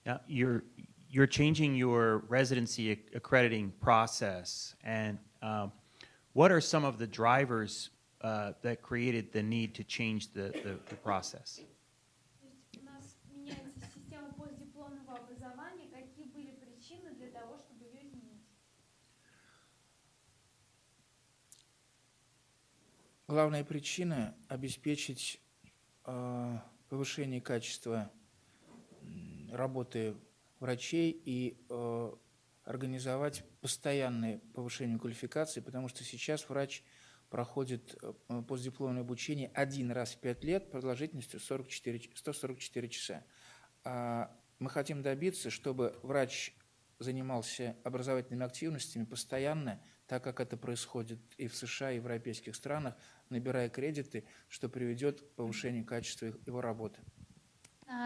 Now, you're changing your residency accrediting process, and what are some of the drivers that created the need to change the process? У нас меняется система постдипломного образования. Какие были причины для того, чтобы ее изменить? Главная причина – обеспечить повышение качества работы врачей и организовать постоянное повышение квалификации, потому что сейчас врач проходит постдипломное обучение 1 раз в 5 лет продолжительностью 144 часа. Мы хотим добиться, чтобы врач занимался образовательными активностями постоянно, так как это происходит и в США, и в европейских странах, набирая кредиты, что приведет к повышению качества его работы.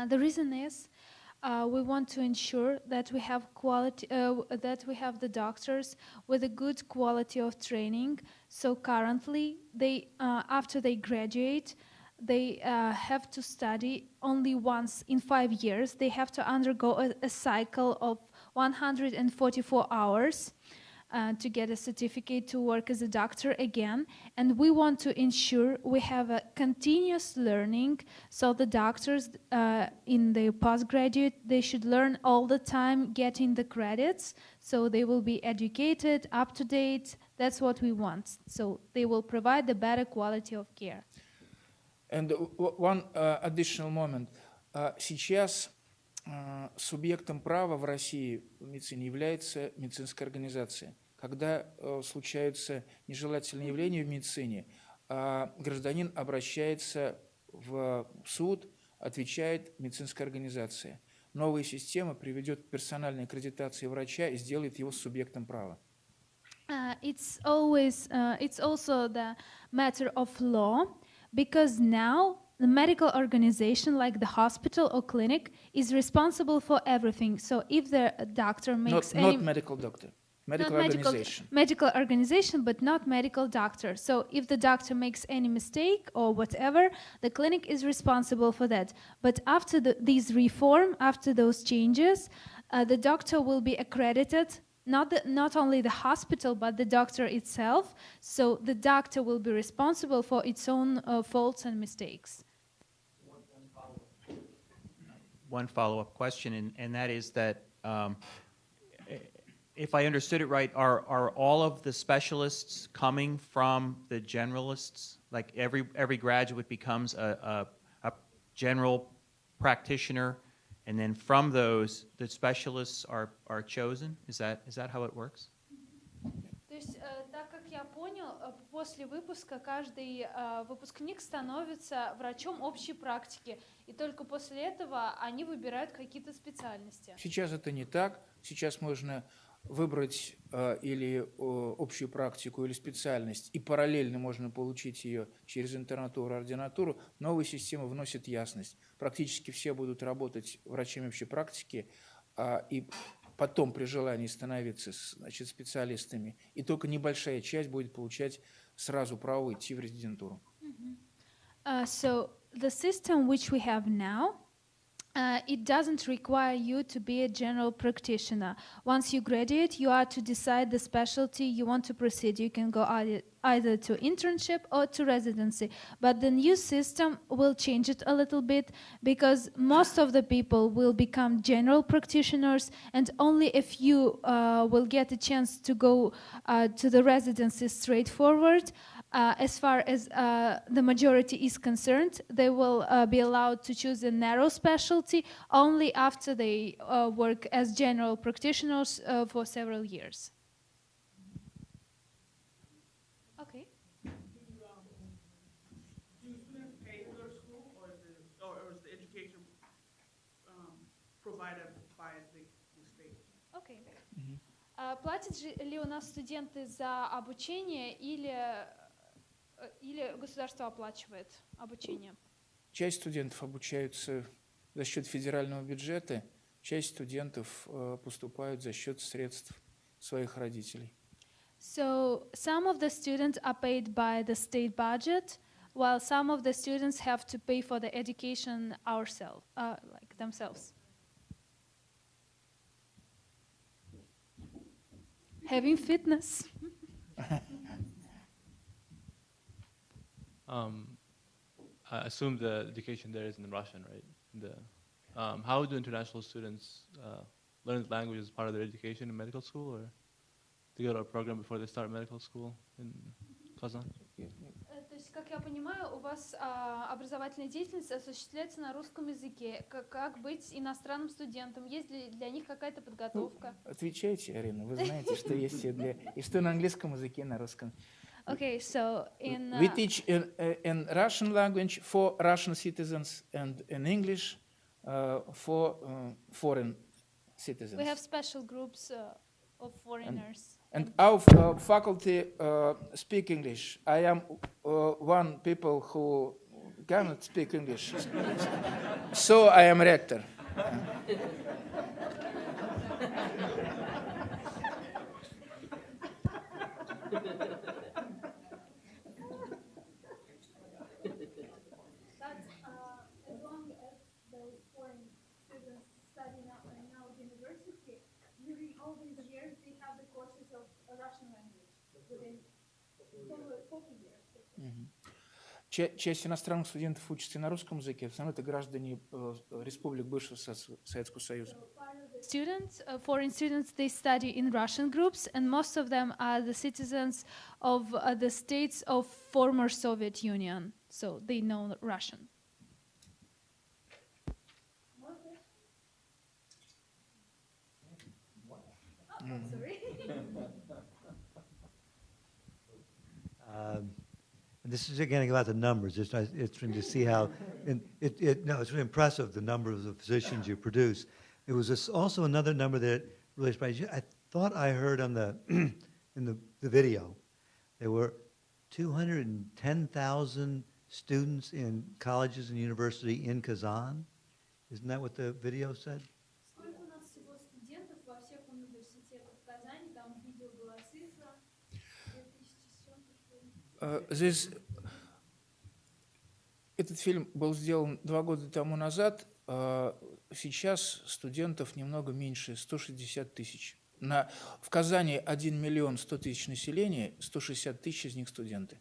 The reason is we want to ensure that we have quality, that we have the doctors with a good quality of training. So currently, they after they graduate, they have to study only once in 5 years. They have to undergo a cycle of 144 hours. To get a certificate to work as a doctor again, and we want to ensure we have a continuous learning, so the doctors in the postgraduate, they should learn all the time, getting the credits, so they will be educated, up to date. That's what we want, so they will provide the better quality of care. And one additional moment. Сейчас субъектом права в России в медицине является медицинская организация. Когда случаются нежелательные явления в медицине, гражданин обращается в суд, отвечает медицинская организация. Новая система приведет к персональной аккредитации врача и сделает его субъектом права. It's also the matter of law, because now the medical organization, like the hospital or clinic, is responsible for everything. So if the doctor makes Not medical doctor, medical organization. Medical organization, but not medical doctor. So if the doctor makes any mistake or whatever, the clinic is responsible for that. But after these reform, after those changes, the doctor will be accredited. Not only the hospital, but the doctor itself. So the doctor will be responsible for its own faults and mistakes. One follow-up question, and that is that if I understood it right, are all of the specialists coming from the generalists? Like every graduate becomes a general practitioner, and then from those, the specialists are chosen? Is that how it works? То есть, так как я понял, после выпуска каждый выпускник становится врачом общей практики, и только после этого они выбирают какие-то специальности. Сейчас это не так. Сейчас можно выбрать или общую практику, или специальность, и параллельно можно получить ее через интернатуру, ординатуру. Новая система вносит ясность. Практически все будут работать врачами общей практики, и потом при желании становиться, значит, специалистами. И только небольшая часть будет получать сразу право идти в резидентуру. So the system which we have now, it doesn't require you to be a general practitioner. Once you graduate, you are to decide the specialty you want to proceed. You can go either to internship or to residency. But the new system will change it a little bit because most of the people will become general practitioners, and only if you will get a chance to go to the residency straightforward. As far as the majority is concerned, they will be allowed to choose a narrow specialty only after they work as general practitioners for several years. Okay. Do students pay to go to school, or is the education provided by the state? Okay. Платят ли у нас студенты за обучение или государство оплачивает обучение? Часть студентов обучаются за счет федерального бюджета, часть студентов поступают за счет средств своих родителей. So some of the students are paid by the state budget, while some of the students have to pay for the education themselves. Having fitness. I assume the education there is in Russian, right? How do international students learn the language as part of their education in medical school, or they go to a program before they start medical school in Kazan? То есть, как я понимаю, у вас образовательная деятельность осуществляется на русском языке. Как быть иностранным студентом? Есть ли для них какая-то подготовка? Отвечайте, Арина, вы знаете, что есть и что на английском языке, и на русском. Okay, so in We teach in Russian language for Russian citizens and in English for foreign citizens. we have special groups of foreigners. And our faculty speak English. I am one people who cannot speak English, so I am rector. As long as those foreign students study in our university, during all these years they have the courses of Russian language within 40 years. Часть иностранных студентов учатся на русском языке, в основном это граждане республик бывшего Советского Союза. Students, foreign students, they study in Russian groups, and most of them are the citizens of the states of former Soviet Union, so they know Russian. Sorry. And this is again about the numbers. It's interesting to see how, it's really impressive, the number of the physicians you produce. There was also another number that really surprised you. I thought I heard on the in the video, there were 210,000 students in colleges and university in Kazan. Isn't that what the video said? Сколько у нас всего студентов во всех университетах в Казани? Там в видео была цифра 2000. Этот фильм был сделан 2 года тому назад. Сейчас студентов немного меньше, 160 тысяч. В Казани 1 миллион 100 тысяч населения, 160 тысяч из них студенты.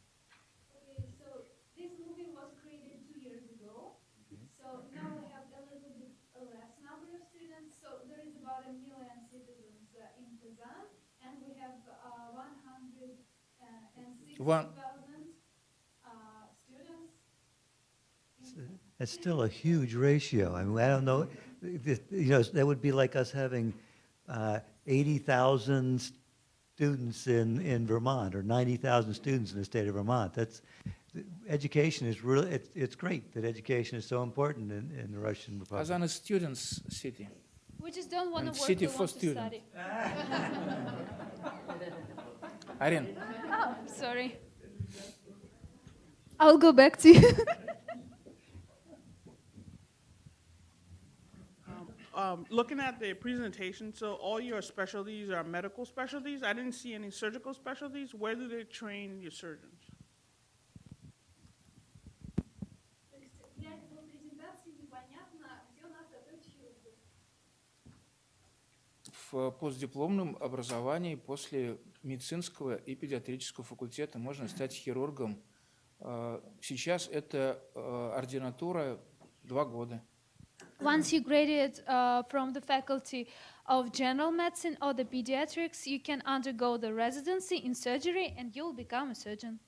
That's still a huge ratio. I mean, I don't know, that would be like us having 80,000 students in Vermont or 90,000 students in the state of Vermont. Education is really, it's great that education is so important in the Russian Republic. Kazan is students' city. We just don't want to work, City we for want to students. study. Arina. Oh, sorry. I'll go back to you. Looking at the presentation, so all your specialties are medical specialties. I didn't see any surgical specialties. Where do they train your surgeons? Для этой презентации непонятно, где у нас в постдипломном образовании после медицинского и педиатрического факультета можно стать хирургом. Сейчас это ординатура 2 года. Once you graduate from the faculty of general medicine or the pediatrics, you can undergo the residency in surgery and you'll become a surgeon.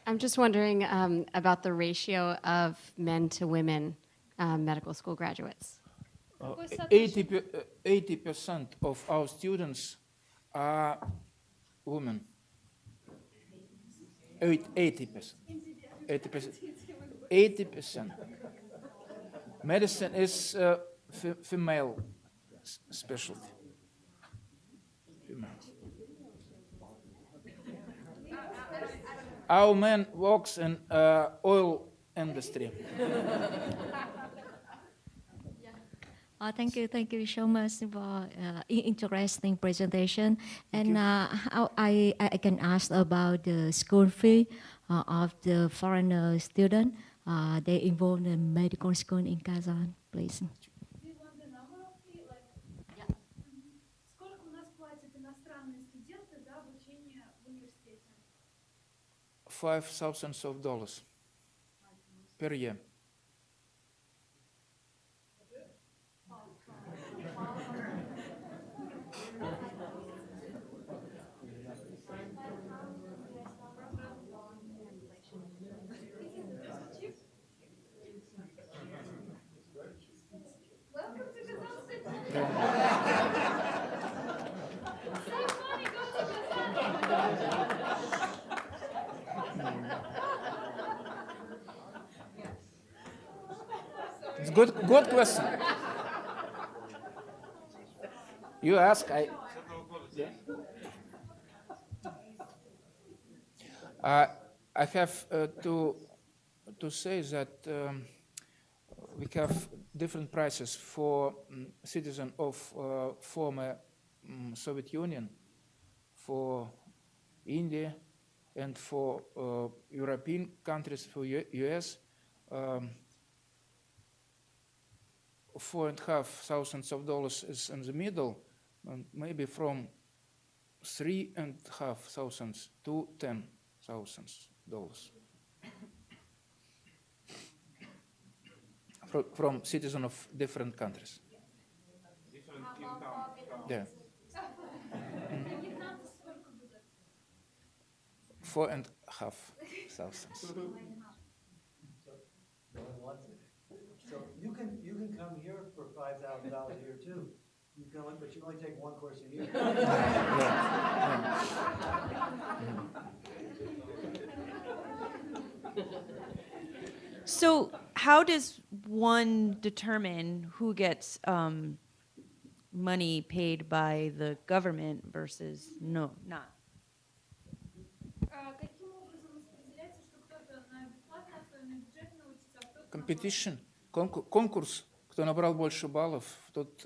I'm just wondering about the ratio of men to women medical school graduates. 80% of our students are women. 80%. 80%. Medicine is female specialty. Female. Our man works in oil industry. Thank you so much for interesting presentation. And how I can ask about the school fee of the foreigner student. They involved in medical school in Kazan, please. $5,000 per year. It's good question. You ask, I have to say that we have different prices for citizens of former Soviet Union, for India, and for European countries, for US. $4,500 is in the middle, and maybe from $3,500 to $10,000 from citizens of different countries. Yeah. $4,500. So you can come here for $5,000 a year too. You can only, but you only take one course a year. So how does one determine who gets money paid by the government versus not? Competition, конкурс, кто набрал больше баллов, тот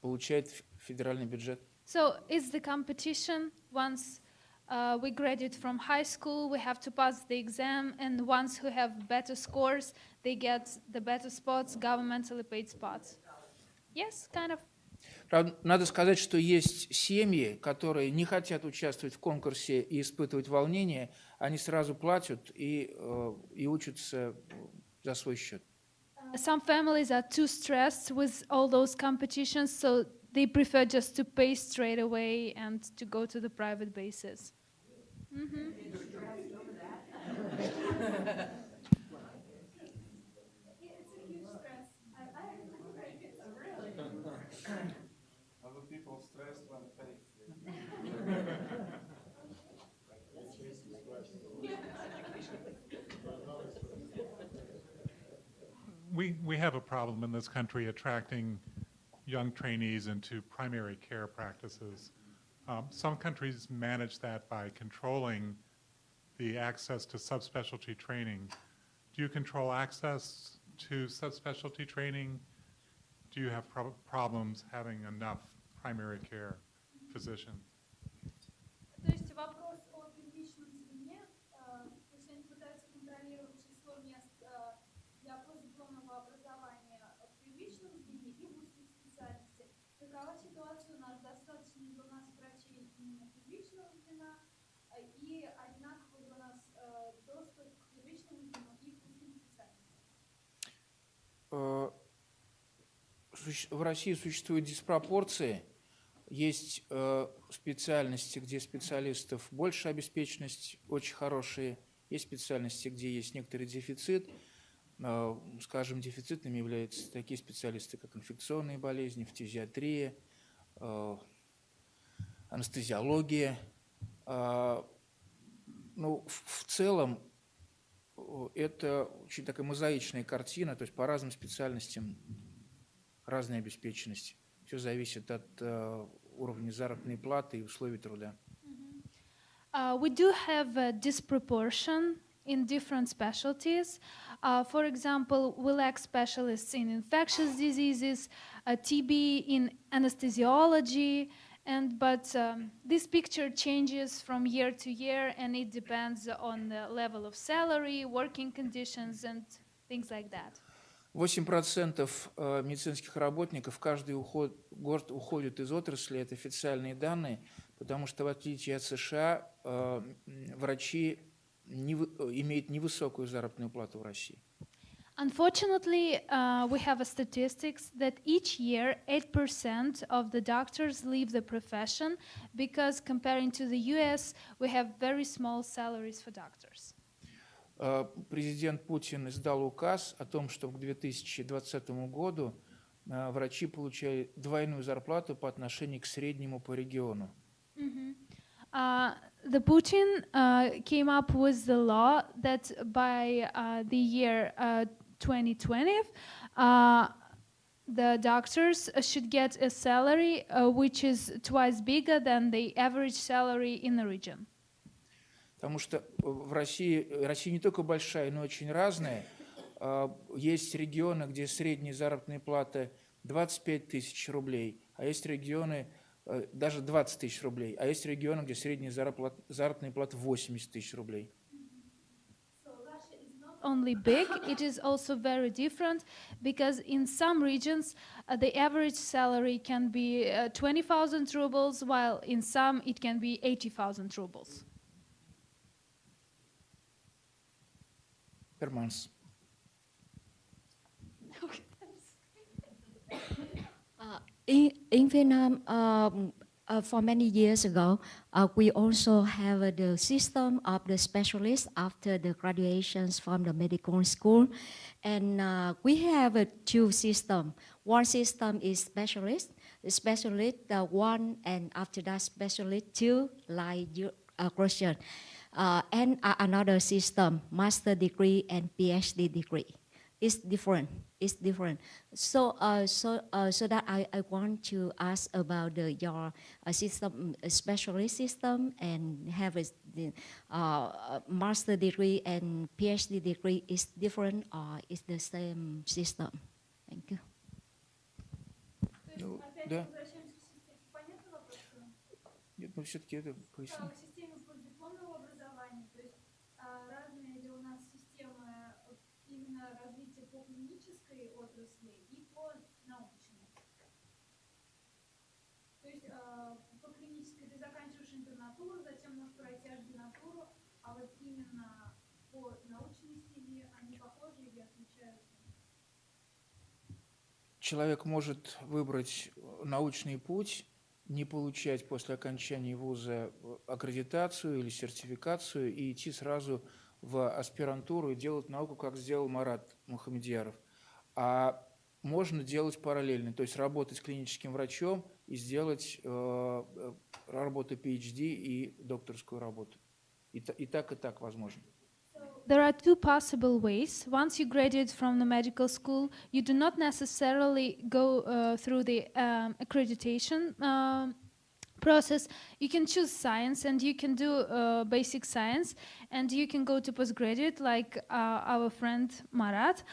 получает федеральный бюджет. So it's the competition. Once we graduate from high school, we have to pass the exam, and ones who have better scores, they get the better spots, governmentally paid spots. Yes, kind of. Правда, надо сказать, что есть семьи, которые не хотят участвовать в конкурсе и испытывать волнение, они сразу платят и учатся за свой счет. Some families are too stressed with all those competitions, so they prefer just to pay straight away and to go to the private bases. Mm-hmm. Other people stressed when pay. We have a problem in this country attracting young trainees into primary care practices. Some countries manage that by controlling the access to subspecialty training. Do you control access to subspecialty training? Do you have problems having enough primary care physicians? То есть вопрос о первичном звене. То есть они пытаются контролировать число мест для постдипломного образования в первичном звене и в узких специальностях. Какова ситуация у нас? Достаточно ли у нас врачей именно первичного звена и одинаковый у нас доступ к первичному звену и к узким специальностям? В России существуют диспропорции. Есть специальности, где специалистов больше обеспеченность, очень хорошие. Есть специальности, где есть некоторый дефицит. Скажем, дефицитными являются такие специалисты, как инфекционные болезни, фтизиатрия, анестезиология. Ну, в целом, это очень такая мозаичная картина, то есть по разным специальностям разная обеспеченность. Все зависит от уровня заработной платы и условий труда. We do have a disproportion in different specialties. For example, we lack specialists in infectious diseases, TB in anesthesiology, but this picture changes from year to year, and it depends on the level of salary, working conditions, and things like that. 8% медицинских работников каждый год уходят из отрасли, это официальные данные, потому что в отличие от США врачи имеют невысокую заработную плату в России. Unfortunately, we have a statistics that each year 8% of the doctors leave the profession because comparing to the US, we have very small salaries for doctors. Президент Путин издал указ о том, что к 2020 году врачи получали двойную зарплату по отношению к среднему по региону. The Putin came up with the law that by the year 2020, the doctors should get a salary which is twice bigger than the average salary in the region. Потому что в Россия не только большая, но очень разная. Есть регионы, где средняя заработная плата 25 тысяч рублей, а есть регионы даже 20 тысяч рублей, а есть регионы, где средняя заработная плата 80 тысяч рублей. Only big, it is also very different because in some regions the average salary can be 20,000 rubles, while in some it can be 80,000 rubles. Per month. In Vietnam, for many years ago, we also have the system of the specialists after the graduations from the medical school. And we have two systems. One system is specialist one, and after that specialist two, like your question. And another system, master degree and PhD degree. It's different. So that I want to ask about your system, specialist system, and have the master degree and PhD degree is different or is the same system? Thank you. Да. Нет, но все-таки это поясню. Отрасли и по научной. То есть по клинической ты заканчиваешь интернатуру, затем можешь пройти ординатуру, а вот именно по научной стезе они похожи или отличаются? Человек может выбрать научный путь, не получать после окончания вуза аккредитацию или сертификацию и идти сразу в аспирантуру и делать науку, как сделал Марат Мухамедьяров. А можно делать параллельно, то есть работать клиническим врачом и сделать работу PhD и докторскую работу. И так возможно. There are two possible ways. Once you graduate from the medical school, you do not necessarily go through the accreditation process. You can choose science and you can do basic science, and you can go to postgraduate like our friend Marat.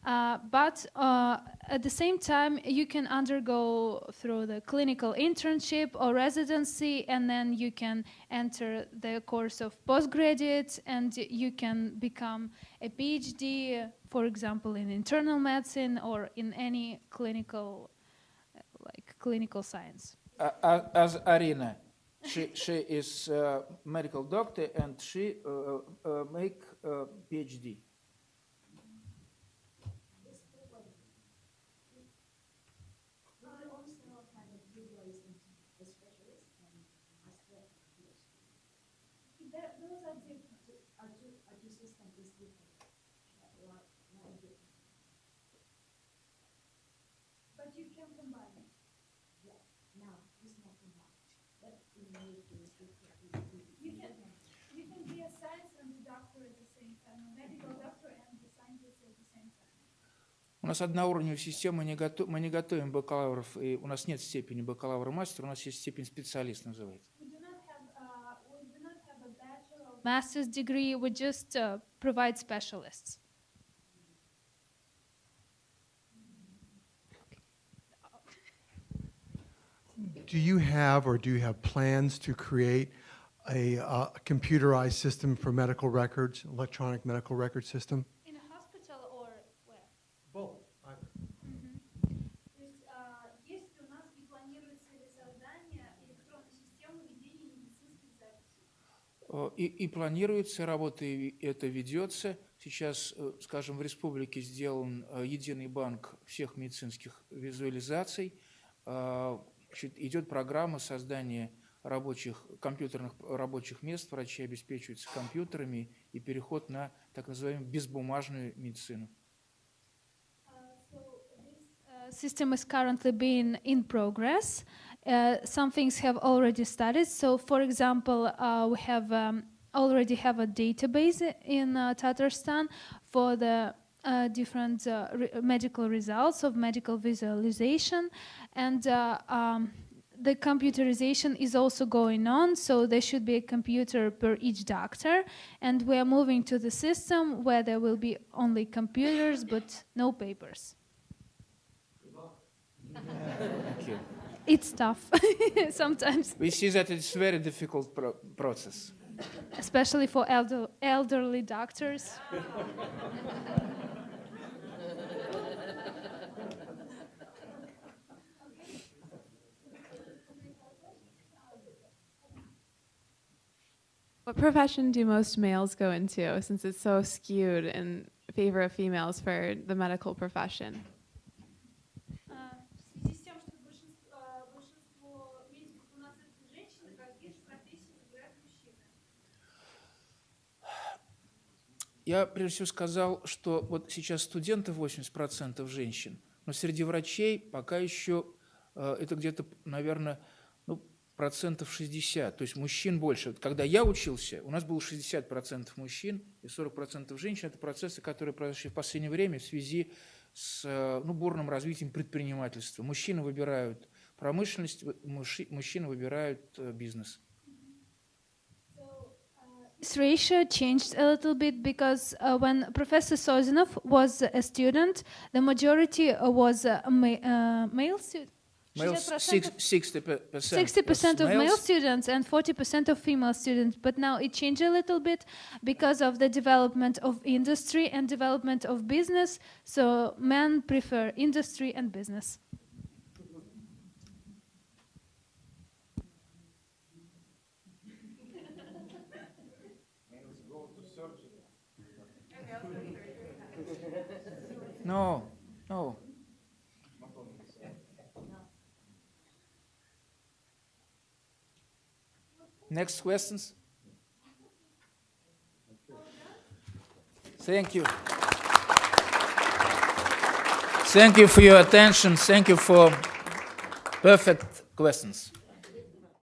But at the same time, you can undergo through the clinical internship or residency, and then you can enter the course of postgraduate, and you can become a PhD, for example, in internal medicine or in any clinical, clinical science. As Arina, she is a medical doctor and she make a PhD. But you can combine it. Yeah, now it's not combined. But you can be a science and a doctor at the same time, a medical doctor and a scientist at the same time. У нас одноуровневая система, мы не готовим бакалавров, и у нас нет степени бакалавра-мастера, у нас есть степень специалист, называется. We do not have a bachelor or master's degree, we just provide specialists. Do you have plans to create a computerized system for medical records, electronic medical record system? In a hospital or where? Both. Есть у нас и планируется ли создание электронной системы ведения медицинских записей? И планируется, работа это ведется. Сейчас, скажем, в республике сделан единый банк всех медицинских визуализаций. Идет программа создания компьютерных рабочих мест, врачи обеспечиваются компьютерами и переход на так называемую безбумажную медицину. System is currently being in progress. Some things have already started. So, for example, we have already have a database in Tatarstan for the different medical results of medical visualization, and the computerization is also going on, so there should be a computer per each doctor, and we are moving to the system where there will be only computers but no papers. Thank you. It's tough sometimes. We see that it's a very difficult process. Especially for elderly doctors. What profession do most males go into, since it's so skewed in favor of females for the medical profession? Я прежде всего сказал, что вот сейчас студентов 80% женщин, но среди врачей пока еще это где-то, наверное, процентов 60, то есть мужчин больше. Когда я учился, у нас было 60% мужчин и 40% женщин. Это процессы, которые произошли в последнее время в связи с бурным развитием предпринимательства. Мужчины выбирают промышленность, мужчины выбирают бизнес. This ratio changed a little bit because when Professor Sozinov was a student, the majority was male students. 60% of male students and 40% of female students. But now it changed a little bit because of the development of industry and development of business. So men prefer industry and business. No. Next questions? Thank you. Thank you for your attention. Thank you for perfect questions.